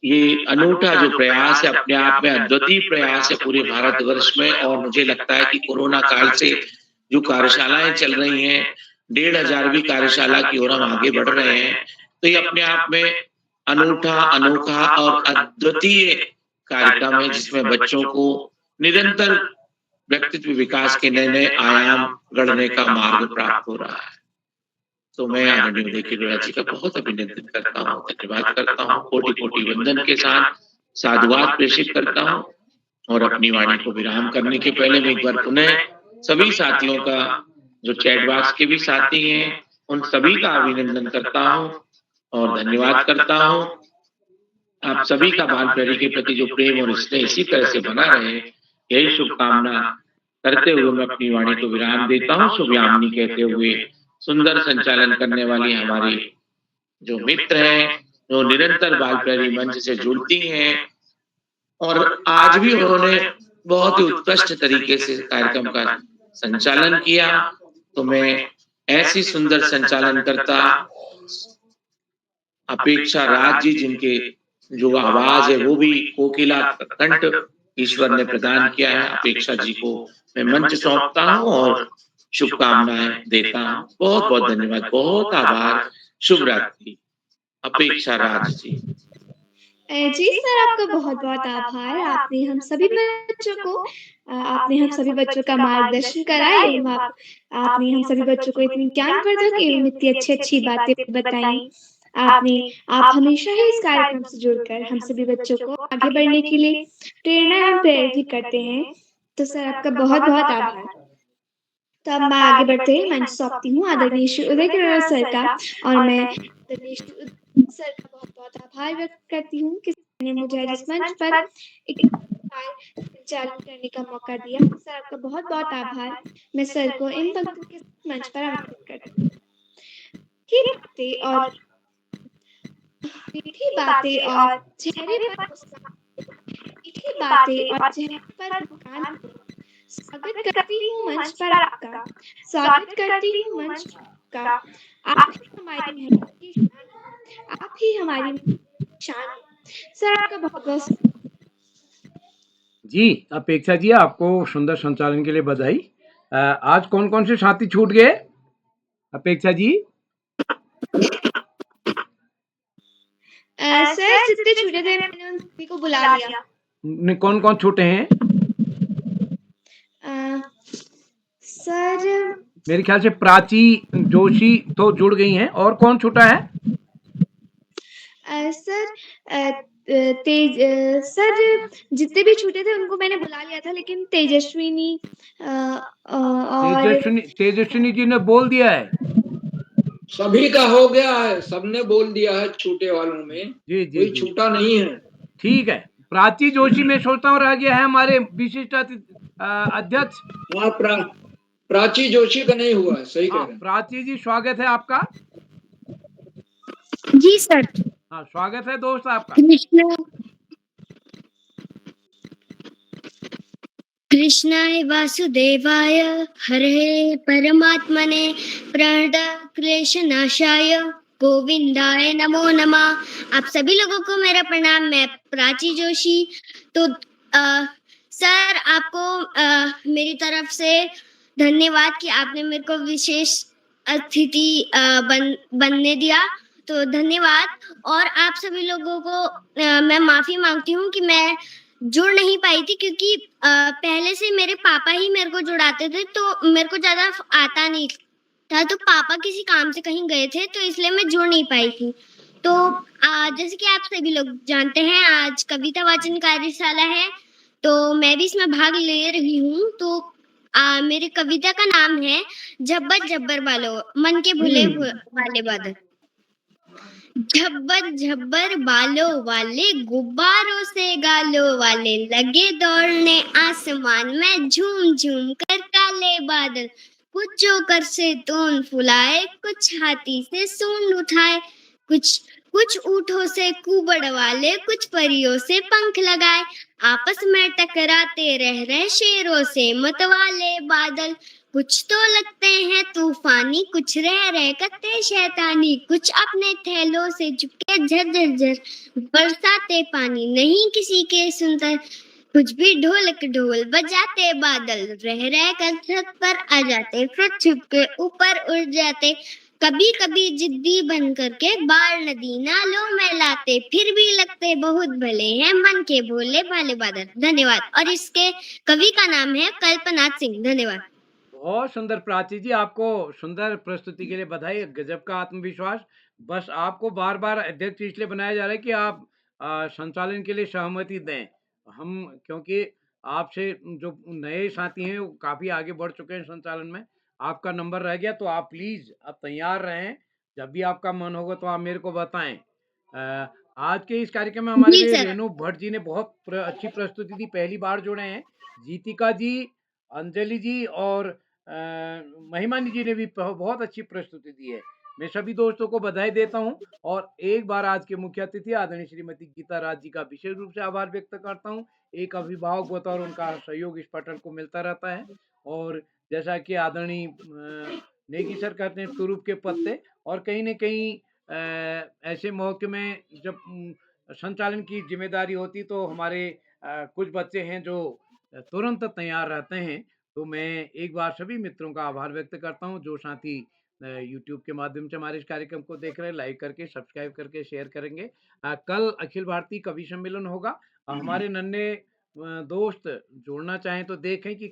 ये अनूठा जो प्रयास है, अपने आप में अद्वितीय प्रयास है पूरे भारतवर्ष में। और मुझे लगता है कि कोरोना काल से जो कार्यशालाएं चल रही हैं, 1500वीं कार्यशाला की ओर हम आगे बढ़ रहे हैं। तो ये अपने आप में अनूठा, अनोखा और अद्वितीय कार्यक्रम है, जिसमें बच्चों को निरंतर व्यक्तित्व विकास के नए नए आयाम गढ़ने का मार्ग प्राप्त हो रहा है। तो मैं आदरणीय उदय किरोला जी का बहुत अभिनंदन करता हूँ, धन्यवाद करता हूँ, कोटि कोटि वंदन के साथ साधुवाद प्रेषित करता हूँ। और अपनी वाणी को विराम करने के पहले मैं एक बार पुनः सभी साथियों का, जो चैट बॉक्स के भी साथी हैं, उन सभी का अभिनंदन करता हूँ और धन्यवाद करता हूँ। आप सभी का बालप्रेमी के प्रति जो प्रेम और स्नेह इसी तरह से बना रहे, यही शुभकामना करते हुए मैं अपनी वाणी को विराम देता हूँ। शुभयामिनी कहते हुए सुंदर संचालन करने वाली हमारी जो मित्र हैं, जो निरंतर बालप्रेमी मंच से जुड़ती हैं और आज भी उन्होंने बहुत ही उत्कृष्ट तरीके से कार्यक्रम का संचालन किया। तो मैं ऐसी सुंदर संचालन करता अपेक्षा राज जी, जिनके जो आवाज है वो भी कोकिला कंठ ईश्वर ने प्रदान किया है, अपेक्षा जी को मैं मंच सौंपता हूँ और शुभकामनाएं देता हूँ। बहुत बहुत धन्यवाद, बहुत आभार, शुभ रात्रि। अपेक्षा राज जी। जी सर, आपका बहुत-बहुत आभार। आपने हम सभी बच्चों का मार्गदर्शन कराया एवं आपने हम सभी बच्चों को इतनी ज्ञानवर्धक एवं इतनी अच्छी-अच्छी बातें बताई। आप हमेशा ही इस कार्यक्रम से जुड़कर हम सभी बच्चों को आगे बढ़ने के लिए प्रेरणा एवं प्रेरित भी करते हैं। तो सर, आपका बहुत-बहुत आभार। तो अब मैं आगे बढ़ते हुए मंच सौंपती हूँ आदरणीय श्री उदय किरोला सर का, और मैं आदरणीय श्री उदय सर का बहुत-बहुत आभार व्यक्त करती हूँ कि ने मुझे आज इस मंच पर एक संचालन करने का मौका दिया। सर, आपका बहुत-बहुत आभार। मैं सर को इन पंक्तियों के साथ मंच पर आमंत्रित करती हूँ। मीठी बातें और चेहरे पर मुस्कान, मीठी बातें और चेहरे पर मुस्कान, स्वागत करती हूँ मंच पर आपका, स्वागत करती हूँ मंच पर आपका। आप ही हमारी मेहनत की शान, आप ही हमारी शान। सर, आपका बहुत-बहुत जी, अपेक्षा जी, आपको सुंदर संचालन के लिए बधाई। आज कौन-कौन से साथी छूट गए? अपेक्षा जी? सर, जितने छूटे थे मैंने उन सभी को बुला लिया। कौन-कौन छूटे हैं? सर, मेरे ख्याल से प्राची जोशी तो जुड़ गई हैं, और कौन छूटा है? सर, जितने भी छूटे थे उनको मैंने बुला लिया था, लेकिन तेजस्विनी और तेजस्विनी जी ने बोल दिया है। सभी का हो गया है, सबने बोल दिया है छूटे वालों में। जी कोई छूटा नहीं है। ठीक है। प्राची जोशी में सोचता हूँ रह गया है हमारे विशिष्ट अध्यक्ष। हाँ, प्राची जोशी का नहीं हुआ है, सही कह रहे हैं। प्राची जी, स्वागत है आपका। जी सर। हाँ, स्वागत है दोस्त आपका। कृष्णाय वासुदेवाय हरे परमात्मने प्रणत क्लेश नाशाय गोविंदाय नमो नमः। आप सभी लोगों को मेरा प्रणाम। मैं प्राची जोशी। तो सर, आपको मेरी तरफ से धन्यवाद कि आपने मेरे को विशेष अतिथि बनने दिया, तो धन्यवाद। और आप सभी लोगों को मैं माफ़ी माँगती हूँ कि मैं जुड़ नहीं पाई थी, क्योंकि पहले से मेरे पापा ही मेरे को जुड़ाते थे, तो मेरे को ज़्यादा आता नहीं था, तो पापा किसी काम से कहीं गए थे, तो इसलिए मैं जुड़ नहीं पाई थी। तो जैसे कि आप सभी लोग जानते हैं, आज कविता वाचन कार्यशाला है, तो मैं भी इसमें भाग ले रही हूँ। तो मेरी कविता का नाम है झब्बर झब्बर बालो, मन के भुले वाले बादल। झब्बर झब्बर बालों वाले, गुब्बारों से गालों वाले, लगे दौड़ने आसमान में, झूम झूम कर काले बादल। कुछ जोकर से तोन फुलाए, कुछ हाथी से सूंड उठाए, कुछ कुछ ऊँटों से कुबड़ वाले, कुछ परियों से पंख लगाए, आपस में टकराते रह रहे शेरों से मतवाले बादल। कुछ तो लगते हैं तूफानी, कुछ रह रह करते शैतानी, कुछ अपने थैलों से चुपके झर झर बरसाते पानी, नहीं किसी के सुनते कुछ भी ढोलक ढोल बजाते बादल, रह रह कर छत पर आ जाते, फिर छुप के ऊपर उड़ जाते, कभी कभी जिद्दी बन करके बाढ़ नदी नालों में लाते, फिर भी लगते बहुत भले हैं मन के भोले भाले बादल। धन्यवाद। और इसके कवि का नाम है कल्पनाथ सिंह। धन्यवाद। बहुत सुंदर प्राची जी, आपको सुंदर प्रस्तुति के लिए बधाई। गजब का आत्मविश्वास। बस आपको बार-बार अध्यक्ष इसलिए बनाया जा रहा है कि आप संचालन के लिए सहमति दें। हम क्योंकि आपसे जो नए साथी हैं वो काफ़ी आगे बढ़ चुके हैं संचालन में। आपका नंबर रह गया, तो आप प्लीज़ अब तैयार रहें। जब भी आपका मन होगा तो आप मेरे को बताएँ। आज के इस कार्यक्रम में हमारे जी लिए सर। रेणु भट्ट जी ने बहुत अच्छी प्रस्तुति दी, पहली बार जुड़े हैं। जीतिका जी, अंजलि जी और महिमानी जी ने भी बहुत अच्छी प्रस्तुति दी है। मैं सभी दोस्तों को बधाई देता हूँ और एक बार आज के मुख्य अतिथि आदरणीय श्रीमती गीता राज जी का विशेष रूप से आभार व्यक्त करता हूँ। एक अभिभावक बतौर उनका सहयोग इस पटल को मिलता रहता है और जैसा कि आदरणीय नेगी सर कहते हैं, तुरुप के पत्ते। और कहीं न कहीं ऐसे मौके में जब संचालन की जिम्मेदारी होती तो हमारे कुछ बच्चे हैं जो तुरंत तैयार रहते हैं। तो मैं एक बार सभी मित्रों का आभार व्यक्त करता हूँ जो साथी यूट्यूब के माध्यम से हमारे इस कार्यक्रम को देख रहे हैं। लाइक करके, सब्सक्राइब करके, शेयर करेंगे। कल अखिल भारतीय कवि सम्मेलन होगा। हमारे नन्हे दोस्त जुड़ना चाहें तो देखें कि